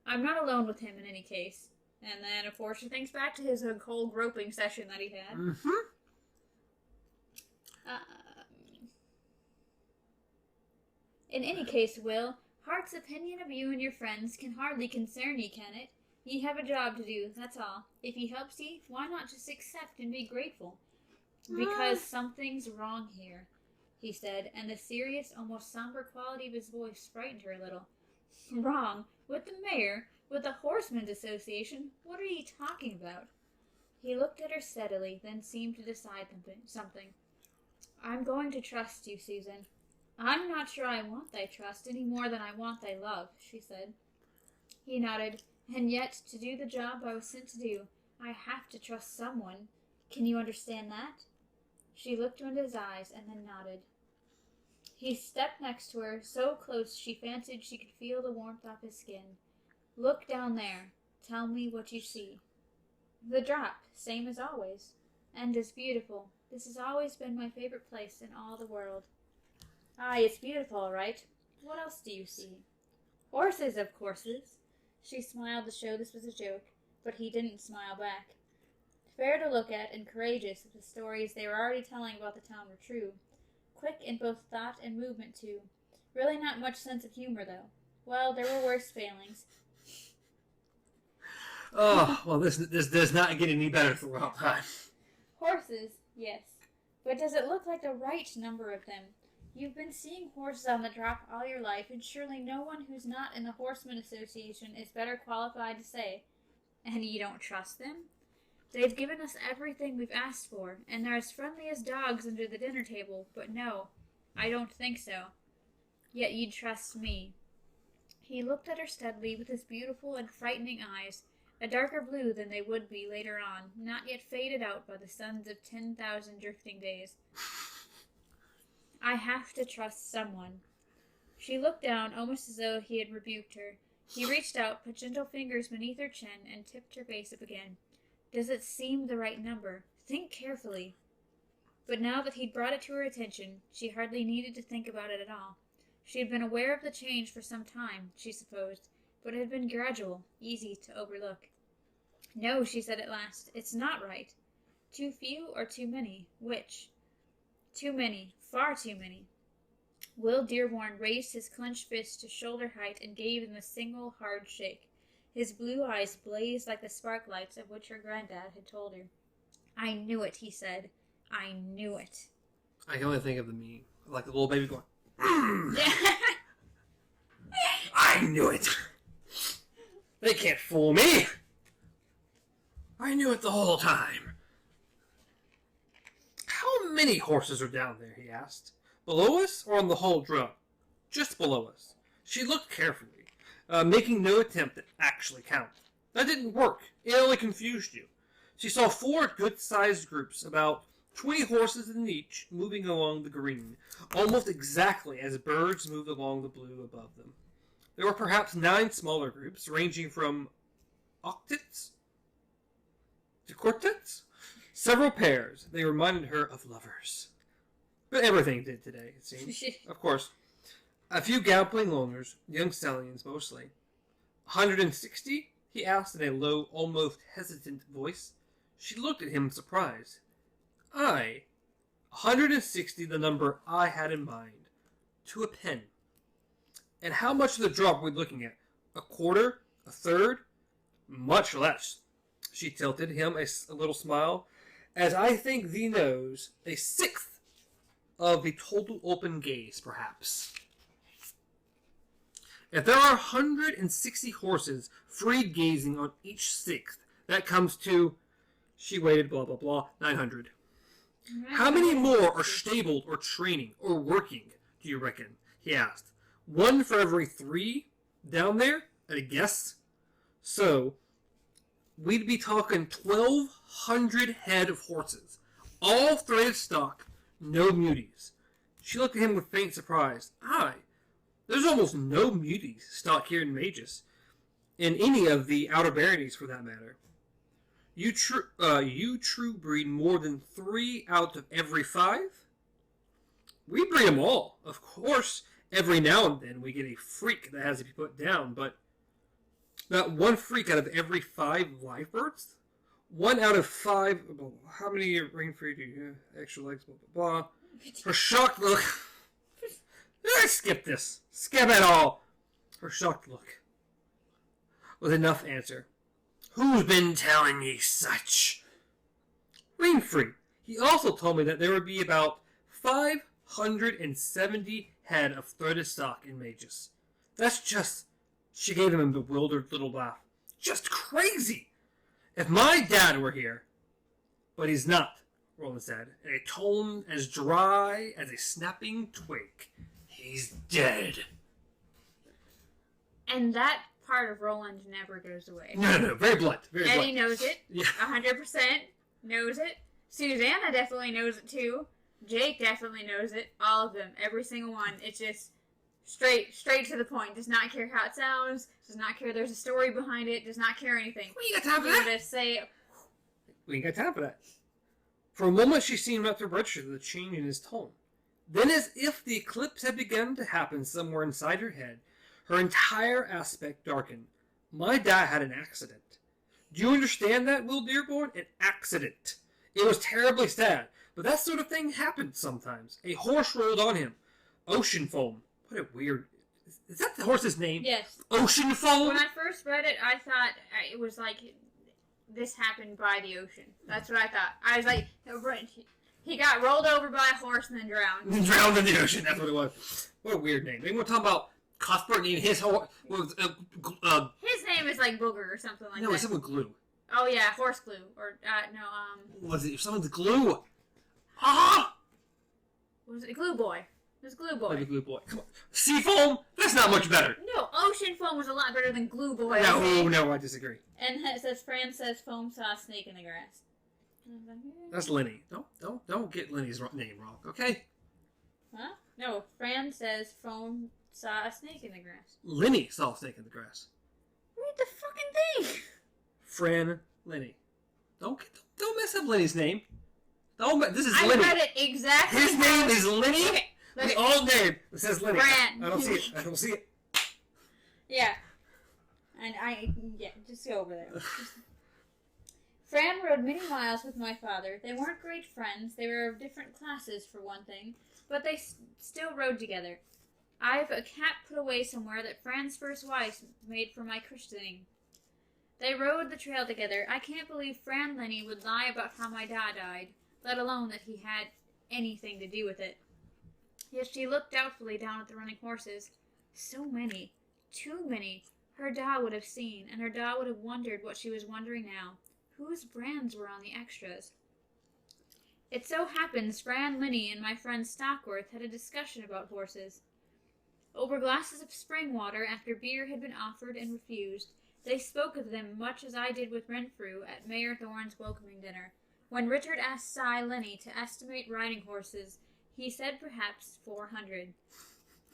I'm not alone with him in any case. And then, of course, she thinks back to his whole groping session that he had. In any case, Will, Hart's opinion of you and your friends can hardly concern ye, can it? Ye have a job to do, that's all. If he helps ye, why not just accept and be grateful? Because something's wrong here, he said, and the serious, almost somber quality of his voice frightened her a little. Wrong? With the mayor? With the Horsemen's Association? What are ye talking about? He looked at her steadily, then seemed to decide something. I'm going to trust you, Susan. I'm not sure I want thy trust any more than I want thy love, she said. He nodded. And yet, to do the job I was sent to do, I have to trust someone. Can you understand that? She looked into his eyes and then nodded. He stepped next to her, so close she fancied she could feel the warmth off his skin. Look down there. Tell me what you see. The drop, same as always. And as beautiful. This has always been my favorite place in all the world. Aye, it's beautiful, all right. What else do you see? Horses, of courses. She smiled to show this was a joke, but he didn't smile back. Fair to look at and courageous if the stories they were already telling about the town were true. Quick in both thought and movement, too. Really not much sense of humor, though. Well, there were worse failings. Oh, well, this does not get any better throughout time. Horses, yes. But does it look like the right number of them? You've been seeing horses on the drop all your life, and surely no one who's not in the Horsemen's Association is better qualified to say. And you don't trust them? They've given us everything we've asked for, and they're as friendly as dogs under the dinner table, but no, I don't think so. Yet you'd trust me. He looked at her steadily with his beautiful and frightening eyes, a darker blue than they would be later on, not yet faded out by the suns of 10,000 drifting days. I have to trust someone. She looked down, almost as though he had rebuked her. He reached out, put gentle fingers beneath her chin, and tipped her face up again. Does it seem the right number? Think carefully. But now that he'd brought it to her attention, she hardly needed to think about it at all. She had been aware of the change for some time, she supposed, but it had been gradual, easy to overlook. No, she said at last, it's not right. Too few or too many? Which? Too many, far too many. Will Dearborn raised his clenched fist to shoulder height and gave them a single hard shake. His blue eyes blazed like the sparklights of which her granddad had told her. "I knew it," he said. "I knew it." I can only think of the meme. Like a little baby going, I knew it. They can't fool me. I knew it the whole time. How many horses are down there, he asked. Below us or on the whole drum? Just below us. She looked carefully, making no attempt to actually count. That didn't work. It only confused you. She saw 4 good-sized groups, about 20 horses in each, moving along the green, almost exactly as birds moved along the blue above them. There were perhaps 9 smaller groups, ranging from octets to quartets. Several pairs. They reminded her of lovers. But everything did today, it seemed. Of course. A few galloping loners, young stallions mostly. 160? He asked in a low, almost hesitant voice. She looked at him in surprise. 160, the number I had in mind. To a pen. And how much of the drop were we looking at? A quarter? A third? Much less. She tilted him a little smile. As I think thee knows, a sixth of the total open gaze, perhaps. If there are 160 horses free gazing on each sixth, that comes to, she waited, blah, blah, blah, 900. How many more are stabled or training or working, do you reckon? He asked. 1 for every 3 down there, at a guess? So, we'd be talking 1,200 head of horses, all threaded stock, no muties. She looked at him with faint surprise. There's almost no muties stock here in Magus, in any of the outer baronies for that matter. You true breed more than 3 out of every 5? We breed them all. Of course, every now and then we get a freak that has to be put down, but not 1 freak out of every 5 live births? 1 out of 5... How many rain free do you have? Extra legs, blah, blah, blah. Her shocked look... Skip this. Skip it all. Her shocked look was enough answer. Who's been telling ye such? Rain free. He also told me that there would be about 570 head of threaded stock in Magus. That's just... She gave him a bewildered little laugh. Just crazy! If my dad were here... But he's not, Roland said, in a tone as dry as a snapping twig. He's dead. And that part of Roland never goes away. No, very blunt. Very Eddie blunt. knows it. Yeah. 100% knows it. Susanna definitely knows it too. Jake definitely knows it. All of them. Every single one. It's just straight to the point. Does not care how it sounds. Does not care there's a story behind it. Does not care anything. We ain't got time for that. Just say... We ain't got time for that. For a moment she seemed not to register the change in his tone. Then, as if the eclipse had begun to happen somewhere inside her head, her entire aspect darkened. My dad had an accident. Do you understand that, Will Dearborn? An accident. It was terribly sad, but that sort of thing happens sometimes. A horse rolled on him. Ocean foam. What a weird... Is that the horse's name? Yes. Ocean foam? When I first read it, I thought it was like... This happened by the ocean. That's what I thought. I was like... He got rolled over by a horse and then drowned. Drowned in the ocean, that's what it was. What a weird name. They want to talk about Cuthbert and his horse... His name is like Booger or something like that. No, it's someone glue. Oh yeah, horse glue. Or, Was it someone's glue? Ah! Was it Glue Boy? It was Glue Boy. Like a glue boy. Come on. Seafoam? That's not much better. No, Ocean Foam was a lot better than Glue Boy. No, I disagree. And it says, Fran says foam saw a snake in the grass. That's Lenny. Don't get Lenny's name wrong, okay? Huh? No, Fran says foam saw a snake in the grass. Lenny saw a snake in the grass. Read the fucking thing! Fran Lenny. Don't mess up Lenny's name. This is Lenny. I read it exactly. His name is Lenny? Okay, His old name. It says Lenny. Fran. I don't see it. Yeah. And just go over there. Fran rode many miles with my father. They weren't great friends. They were of different classes, for one thing. but they still rode together. I've a cap put away somewhere that Fran's first wife made for my christening. They rode the trail together. I can't believe Fran Lenny would lie about how my dad died, let alone that he had anything to do with it. Yet she looked doubtfully down at the running horses. So many. Too many. Her da would have seen, and her da would have wondered what she was wondering now. Whose brands were on the extras? It so happens Fran Lenny and my friend Stockworth had a discussion about horses. Over glasses of spring water, after beer had been offered and refused, they spoke of them much as I did with Renfrew at Mayor Thorne's welcoming dinner. When Richard asked Cy Lenny to estimate riding horses, he said perhaps 400.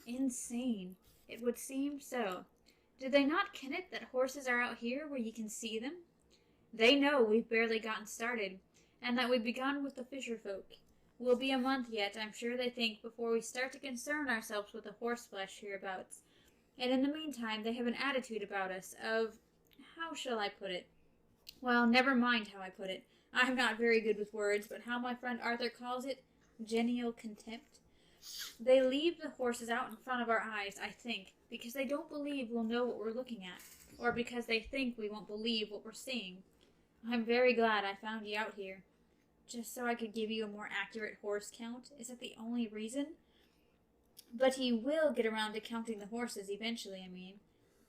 Insane. It would seem so. Did they not ken it that horses are out here where you can see them? They know we've barely gotten started, and that we've begun with the fisher folk. Will be a month yet, I'm sure they think, before we start to concern ourselves with the horseflesh hereabouts. And in the meantime, they have an attitude about us of, how shall I put it? Well, never mind how I put it. I'm not very good with words, but how my friend Arthur calls it, genial contempt. They leave the horses out in front of our eyes, I think, because they don't believe we'll know what we're looking at, or because they think we won't believe what we're seeing. I'm very glad I found you out here. Just so I could give you a more accurate horse count? Is that the only reason? But he will get around to counting the horses eventually, I mean.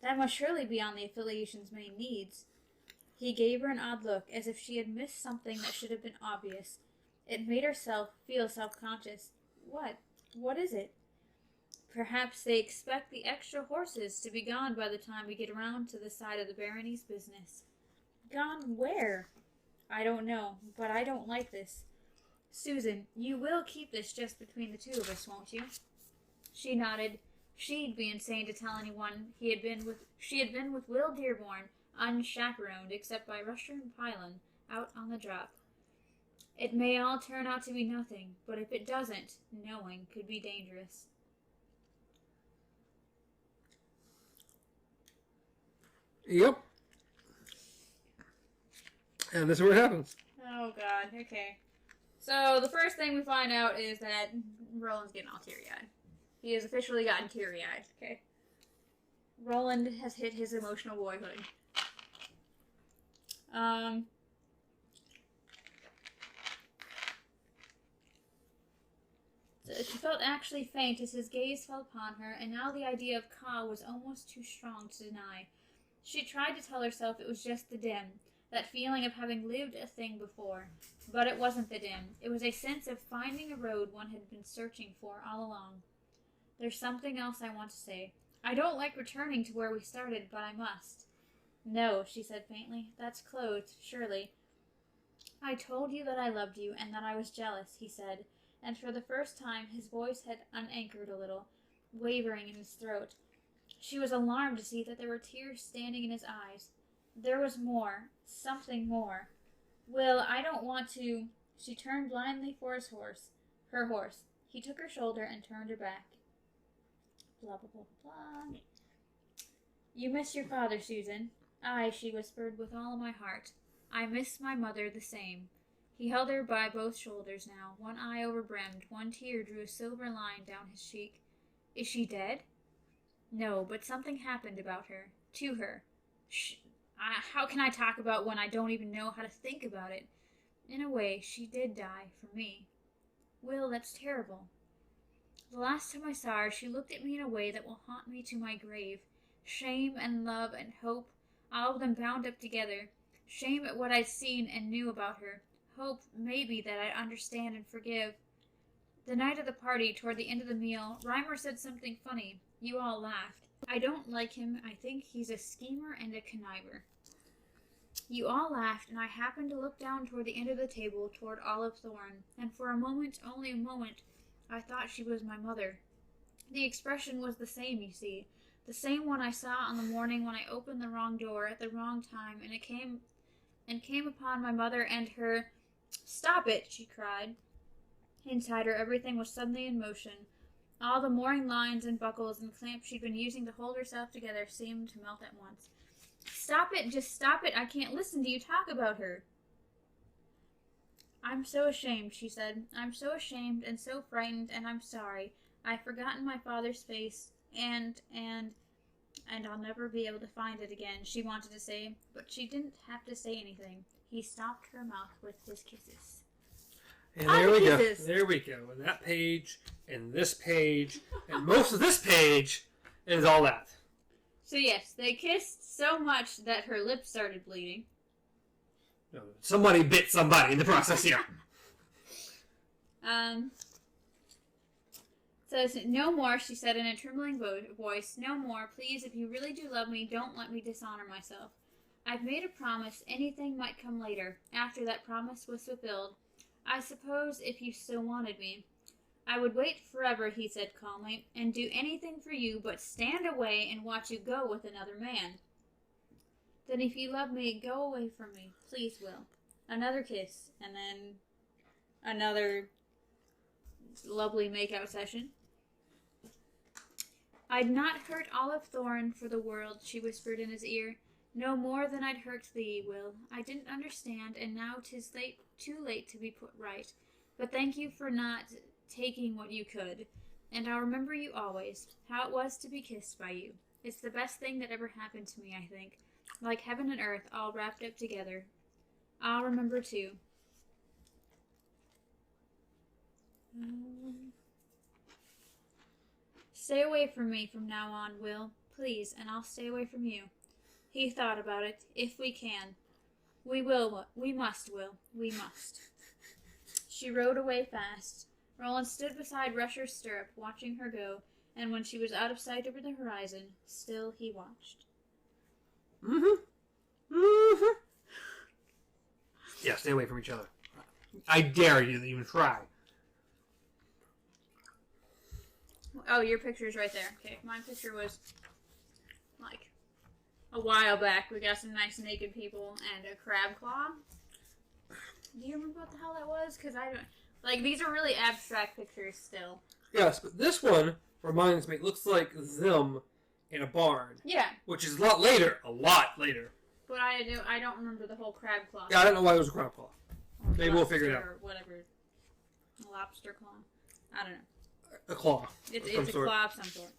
That must surely be on the affiliation's main needs. He gave her an odd look, as if she had missed something that should have been obvious. It made her feel self-conscious. What? What is it? Perhaps they expect the extra horses to be gone by the time we get around to the side of the barony's business. Gone where? I don't know, but I don't like this. Susan, you will keep this just between the two of us, won't you? She nodded. She'd be insane to tell anyone she had been with Will Dearborn, unchaperoned except by Rusher and Pylon, out on the drop. It may all turn out to be nothing, but if it doesn't, knowing could be dangerous. Yep. And this is what happens. Oh, God. Okay. So, the first thing we find out is that Roland's getting all teary-eyed. He has officially gotten teary-eyed. Okay. Roland has hit his emotional boyhood. She felt actually faint as his gaze fell upon her, and now the idea of Ka was almost too strong to deny. She tried to tell herself it was just the dim, that feeling of having lived a thing before. But it wasn't the dim. It was a sense of finding a road one had been searching for all along. There's something else I want to say. I don't like returning to where we started, but I must. No, she said faintly. That's closed, surely. I told you that I loved you, and that I was jealous, he said, and for the first time his voice had unanchored a little, wavering in his throat. She was alarmed to see that there were tears standing in his eyes. There was more, something more. Will, I don't want to... She turned blindly for her horse. He took her shoulder and turned her back. Blah, blah, blah, blah. You miss your father, Susan. Aye, she whispered, with all my heart. I miss my mother the same. He held her by both shoulders now, one eye overbrimmed, one tear drew a silver line down his cheek. Is she dead? No, but something happened about her. To her. How can I talk about when I don't even know how to think about it? In a way, she did die for me. Will, that's terrible. The last time I saw her, she looked at me in a way that will haunt me to my grave. Shame and love and hope, all of them bound up together. Shame at what I'd seen and knew about her. Hope, maybe, that I'd understand and forgive. The night of the party, toward the end of the meal, Reimer said something funny. You all laughed. I don't like him. I think he's a schemer and a conniver. You all laughed, and I happened to look down toward the end of the table, toward Olive Thorne, and for a moment, only a moment, I thought she was my mother. The expression was the same, you see, the same one I saw on the morning when I opened the wrong door at the wrong time, and came upon my mother and her... Stop it, she cried. Inside her, everything was suddenly in motion. All the mooring lines and buckles and clamps she'd been using to hold herself together seemed to melt at once. Stop it, just stop it. I can't listen to you talk about her. I'm so ashamed, she said. I'm so ashamed and so frightened, and I'm sorry. I've forgotten my father's face, and I'll never be able to find it again, she wanted to say, but she didn't have to say anything. He stopped her mouth with his kisses. And there we go. There we go. And that page, and this page, and most of this page is all that. So yes, they kissed so much that her lips started bleeding. Somebody bit somebody in the process here. Says, no more, she said in a trembling voice. No more. Please, if you really do love me, don't let me dishonor myself. I've made a promise. Anything might come later. After that promise was fulfilled, I suppose if you still wanted me. I would wait forever, he said calmly, and do anything for you but stand away and watch you go with another man. Then if you love me, go away from me. Please, Will. Another kiss, and then another lovely makeout session. I'd not hurt Olive Thorne for the world, she whispered in his ear. No more than I'd hurt thee, Will. I didn't understand, and now 'tis too late to be put right. But thank you for not taking what you could, and I'll remember you always, how it was to be kissed by you. It's the best thing that ever happened to me, I think. Like heaven and earth all wrapped up together. I'll remember too. Stay away from me from now on, Will. Please, and I'll stay away from you. He thought about it. If we can. We must, Will. We must. She rode away fast. Roland stood beside Rusher's stirrup, watching her go, and when she was out of sight over the horizon, still he watched. Yeah, stay away from each other. I dare you to even try. Oh, your picture's right there. Okay, my picture was, like, a while back. We got some nice naked people and a crab claw. Do you remember what the hell that was? Because I don't... Like, these are really abstract pictures still. Yes, but this one reminds me, it looks like them in a barn. Yeah. Which is a lot later. But I don't remember the whole crab claw. Yeah, I don't know why it was a crab claw. Or maybe we'll figure it out. Or whatever. A lobster claw. I don't know. A claw. It's a claw of some sort.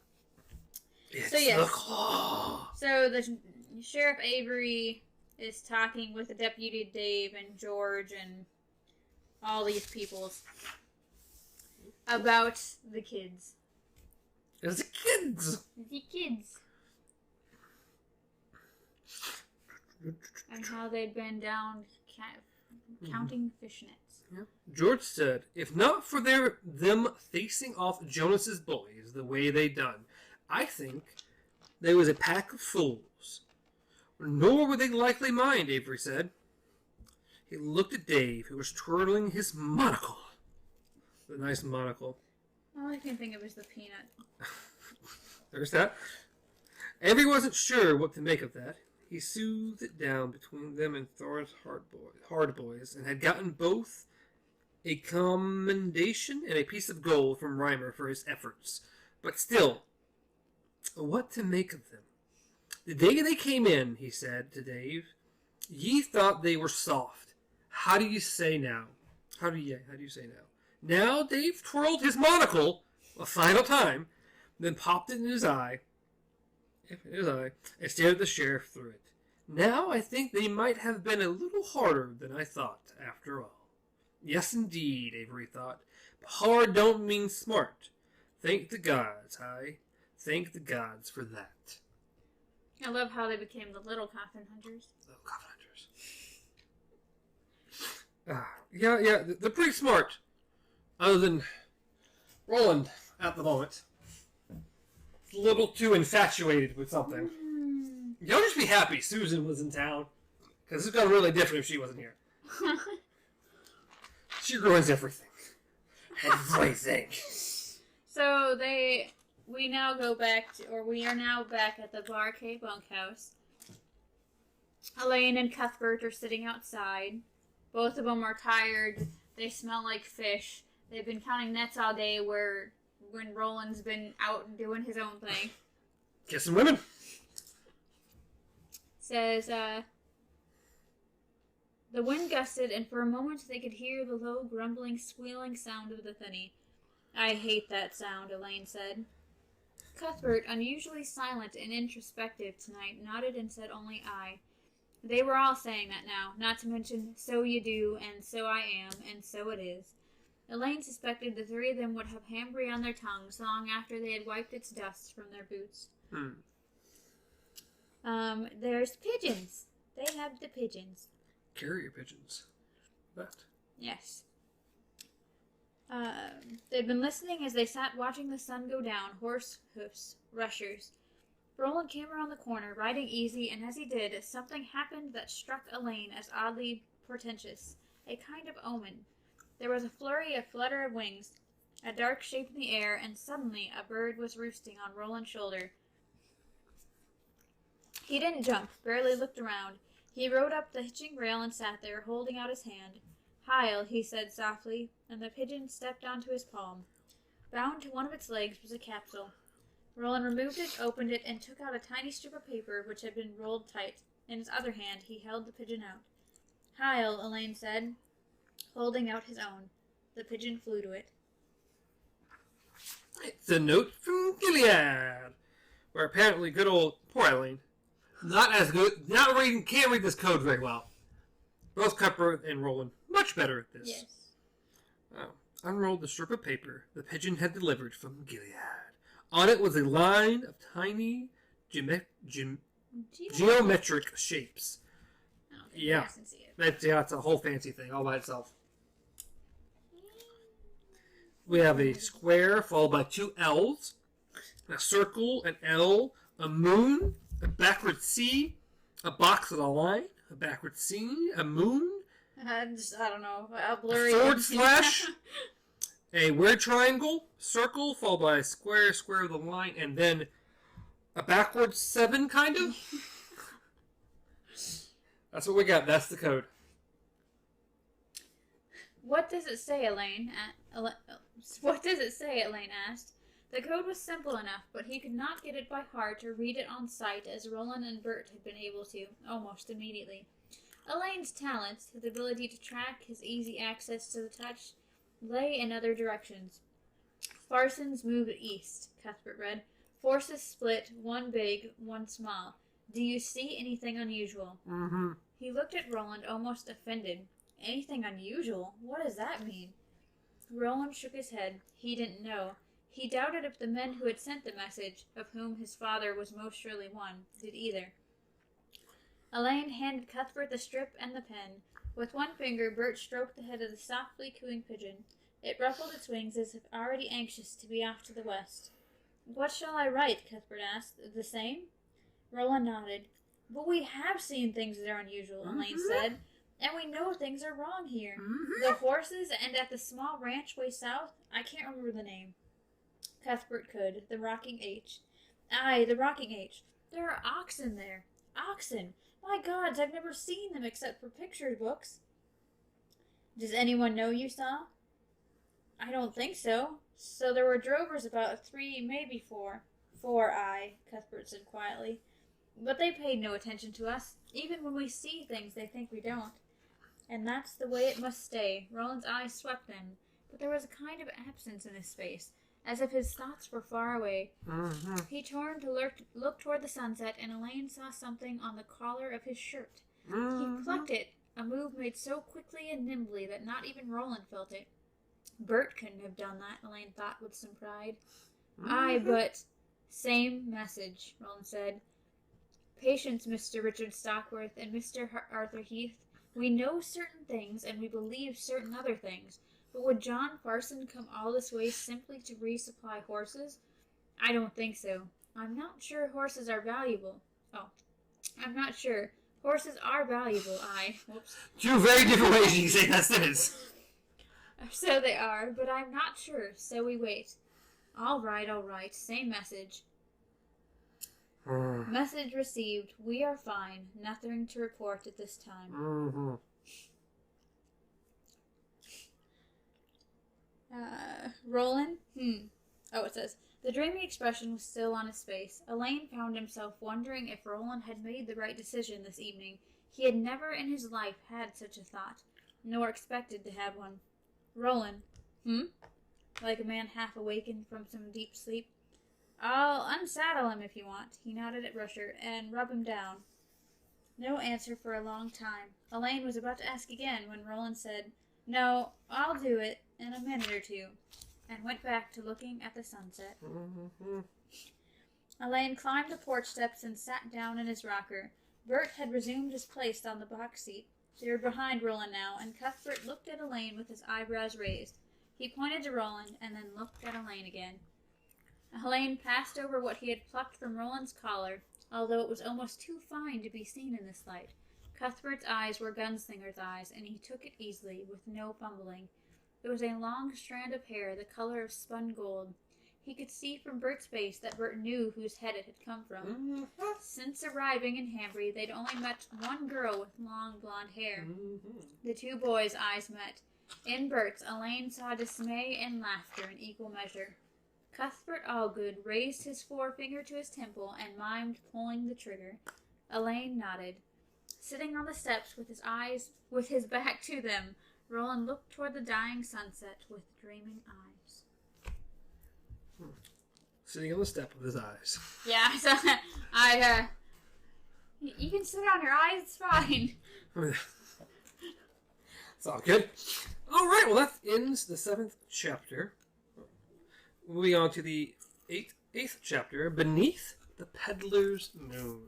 It's so, yes. the claw. So the Sheriff Avery is talking with the Deputy Dave and George and all these peoples about the kids. It's the kids. The kids. And how they'd been down counting fishnets. Yeah. George said, if not for them facing off Jonas's boys the way they done, I think they was a pack of fools. Nor would they likely mind, Avery said. He looked at Dave, who was twirling his monocle. The nice monocle. All I can think of is the peanut. There's that. Avery wasn't sure what to make of that. He soothed it down between them and Thor's hard boys, and had gotten both a commendation and a piece of gold from Reimer for his efforts. But still, what to make of them? The day they came in, he said to Dave, ye thought they were soft. How do you say now? How do you say now? Now Dave twirled his monocle a final time, then popped it in his eye, and stared at the sheriff through it. Now I think they might have been a little harder than I thought, after all. Yes, indeed, Avery thought. But hard don't mean smart. Thank the gods, thank the gods for that. I love how they became the little coffin hunters. Little coffin hunters. Yeah, they're pretty smart. Other than Roland at the moment. A little too infatuated with something. Y'all just be happy Susan was in town. Because it's gone really different if she wasn't here. She ruins everything. Everything. So we now go back we are now back at the Bar K bunkhouse. Elaine and Cuthbert are sitting outside. Both of them are tired. They smell like fish. They've been counting nets all day when Roland's been out doing his own thing. Kissing women. Says, The wind gusted, and for a moment they could hear the low, grumbling, squealing sound of the thinny. I hate that sound, Elaine said. Cuthbert, unusually silent and introspective tonight, nodded and said only aye. They were all saying that now, not to mention, so you do, and so I am, and so it is. Elaine suspected the three of them would have Hambry on their tongues long after they had wiped its dust from their boots. There's pigeons. They have the pigeons. Carrier pigeons. That. Yes. They'd been listening as they sat watching the sun go down, horse hoofs, rushers. Roland came around the corner, riding easy, and as he did, something happened that struck Elaine as oddly portentous, a kind of omen. There was a flurry, a flutter of wings, a dark shape in the air, and suddenly a bird was roosting on Roland's shoulder. He didn't jump, barely looked around. He rode up the hitching rail and sat there, holding out his hand. "Heil," he said softly, and the pigeon stepped onto his palm. Bound to one of its legs was a capsule. Roland removed it, opened it, and took out a tiny strip of paper which had been rolled tight. In his other hand, he held the pigeon out. "Heil," Elaine said, holding out his own. The pigeon flew to it. It's a note from Gilead, where apparently good old poor Elaine, not as good, can't read this code very well. Both Cuthbert and Roland much better at this. Yes. Unrolled the strip of paper the pigeon had delivered from Gilead. On it was a line of tiny geometric shapes. I don't think Yeah. you can see it. That's a whole fancy thing all by itself. We have a square followed by two L's, a circle, an L, a moon, a backward C, a box with a line, a backward C, a moon, I don't know. I'll blurry forward slash, a weird triangle, circle, followed by a square, square with a line, and then a backwards 7, kind of. That's what we got. That's the code. What does it say, Elaine? What does it say, Elaine asked. The code was simple enough, but he could not get it by heart or read it on sight as Roland and Bert had been able to, almost immediately. Elaine's talents, his ability to track, his easy access to the touch, lay in other directions. Farsons moved east, Cuthbert read. Forces split, one big, one small. Do you see anything unusual? Mm-hmm. He looked at Roland, almost offended. Anything unusual? What does that mean? Roland shook his head. He didn't know. He doubted if the men who had sent the message, of whom his father was most surely one, did either. Elaine handed Cuthbert the strip and the pen. With one finger, Bert stroked the head of the softly cooing pigeon. It ruffled its wings as if already anxious to be off to the west. What shall I write? Cuthbert asked. The same? Roland nodded. But we have seen things that are unusual, Elaine said. And we know things are wrong here. The horses and at the small ranch way south, I can't remember the name. Cuthbert could. The Rocking H. Aye, the Rocking H. There are oxen there. Oxen! My gods, I've never seen them except for picture books. Does anyone know you saw? I don't think so. So there were drovers about 3, maybe 4. 4, aye, Cuthbert said quietly. But they paid no attention to us. Even when we see things, they think we don't. And that's the way it must stay. Roland's eyes swept them, but there was a kind of absence in his face, as if his thoughts were far away. He turned to look toward the sunset, and Elaine saw something on the collar of his shirt. He plucked it, a move made so quickly and nimbly that not even Roland felt it. Bert couldn't have done that, Elaine thought with some pride. Aye, but... Same message, Roland said. Patience, Mr. Richard Stockworth and Mr. Arthur Heath. We know certain things, and we believe certain other things. But would John Farson come all this way simply to resupply horses? I don't think so. I'm not sure horses are valuable. Oh, I'm not sure. Horses are valuable, Whoops. Two very different ways you can say that sentence. So they are, but I'm not sure, so we wait. All right, same message. Message received. We are fine. Nothing to report at this time. Roland? Oh, it says, The dreamy expression was still on his face. Elaine found himself wondering if Roland had made the right decision this evening. He had never in his life had such a thought, nor expected to have one. Roland. Like a man half awakened from some deep sleep. I'll unsaddle him if you want. He nodded at Rusher, and rub him down. No answer for a long time. Elaine was about to ask again when Roland said, No, I'll do it in a minute or two, and went back to looking at the sunset. Elaine climbed the porch steps and sat down in his rocker. Bert had resumed his place on the box seat. They were behind Roland now, and Cuthbert looked at Elaine with his eyebrows raised. He pointed to Roland, and then looked at Elaine again. Elaine passed over what he had plucked from Roland's collar, although it was almost too fine to be seen in this light. Cuthbert's eyes were Gunslinger's eyes, and he took it easily, with no fumbling. It was a long strand of hair, the color of spun gold. He could see from Bert's face that Bert knew whose head it had come from. Since arriving in Hambry, they'd only met one girl with long blonde hair. The two boys' eyes met. In Bert's, Elaine saw dismay and laughter in equal measure. Cuthbert Allgood raised his forefinger to his temple and mimed pulling the trigger. Elaine nodded. Sitting on the steps with his back to them, Roland looked toward the dying sunset with dreaming eyes. Sitting on the step with his eyes. Yeah, so you can sit on your eyes, it's fine. It's all good. Alright, well that ends the 7th chapter. Moving on to the 8th chapter, Beneath the Peddler's Moon.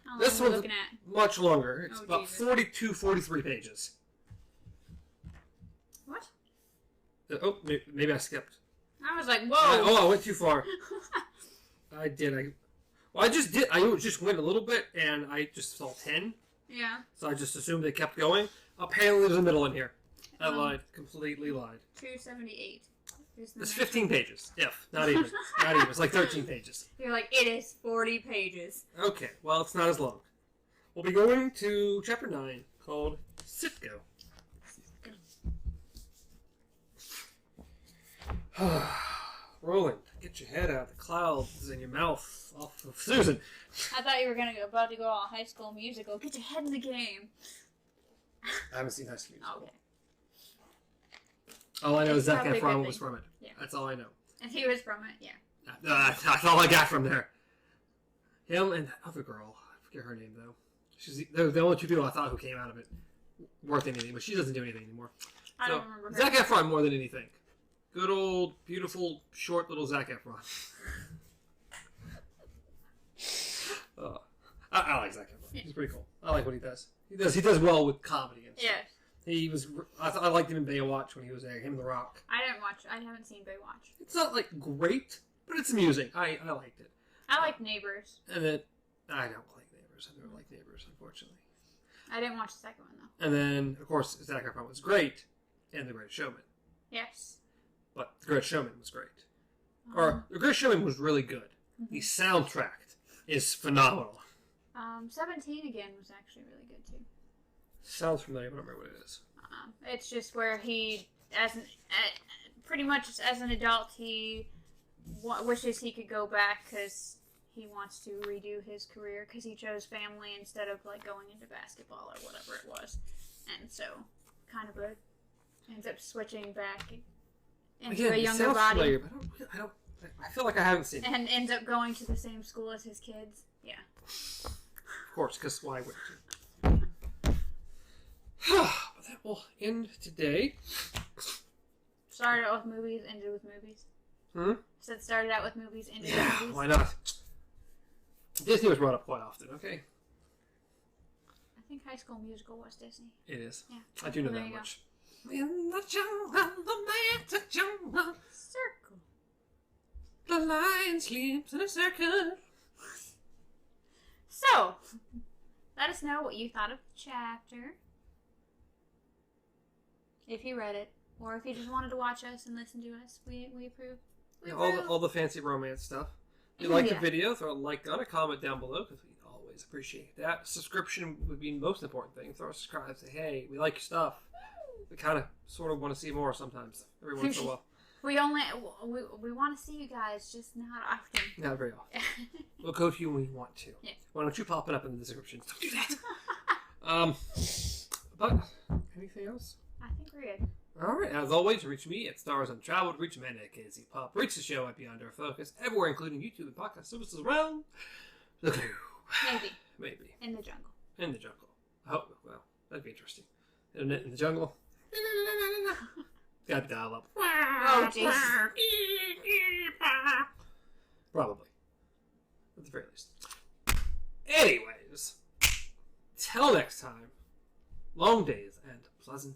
How long This are we one's looking at? much longer. It's Oh, about Jesus. 42, 43 pages. What? Maybe I skipped. I was like, whoa. I went too far. I did. I just went a little bit, and I just saw 10. Yeah. So I just assumed they kept going. Apparently there's a middle in here. I lied. Completely lied. 278. It's 15 pages. If. Not even. Not even. It's like 13 pages. You're like, it is 40 pages. Okay. Well, it's not as long. We'll be going to chapter 9, called Sitgo. Roland, get your head out of the clouds and your mouth off of Susan. I thought you were about to go all High School Musical. Get your head in the game. I haven't seen High School Musical. Okay. All I know is It's Zac probably a good Efron thing. was from it. Yeah. That's all I know. And he was from it, yeah. That's all I got from there. Him and that other girl. I forget her name, though. They're the only two people I thought who came out of it worth anything, but she doesn't do anything anymore. I don't remember her. Zac Efron more than anything. Good old, beautiful, short little Zac Efron. I like Zac Efron. He's pretty cool. I like what he does. He does well with comedy and stuff. Yes. He was. I liked him in Baywatch when he was there. Him and The Rock. I haven't seen Baywatch. It's not like great, but it's amusing. I liked it. I like Neighbors. And then I don't like Neighbors. I never liked Neighbors, unfortunately. I didn't watch the second one though. And then of course Zac Efron was great in The Greatest Showman. Yes. But The Greatest Showman was great. Or The Greatest Showman was really good. The soundtrack is phenomenal. 17 again was actually really good too. Sounds familiar, but I don't remember what it is. It's just where he, pretty much as an adult, he wishes he could go back because he wants to redo his career because he chose family instead of like going into basketball or whatever it was, and so kind of ends up switching back into a younger sounds body, familiar, but I feel like I haven't seen it. and ends up going to the same school as his kids. Yeah. Of course, because why wouldn't you? But that will end today. Started out with movies, ended with movies. Said started out with movies, ended with movies. Why not? Disney was brought up quite often, okay? I think High School Musical was Disney. It is. Yeah. I do know There that you go. much. In the jungle, the magic jungle, Circle. the lion sleeps in a circle. So, let us know what you thought of the chapter. If you read it, or if you just wanted to watch us and listen to us, we approve. We approve. All the fancy romance stuff. If you like the video, throw a like on it, comment down below, because we always appreciate that. Subscription would be the most important thing. Throw a subscribe, say, hey, we like your stuff. We kind of, sort of want to see more sometimes, every once in a while. we want to see you guys, just not often. Not very often. We'll go to you when we want to. Yes. Why don't you pop it up in the description? Don't do that. But anything else? I think we're good. All right. As always, reach me at Stars Untraveled. Reach Amanda at KZ Pop. Reach the show at Beyond Our Focus everywhere, including YouTube and podcast services around the globe. Maybe. In the jungle. In the jungle. Oh, well, that'd be interesting. Internet in the jungle. Got to dial up. Oh, jeez. Probably. At the very least. Anyways, till next time, long days and pleasant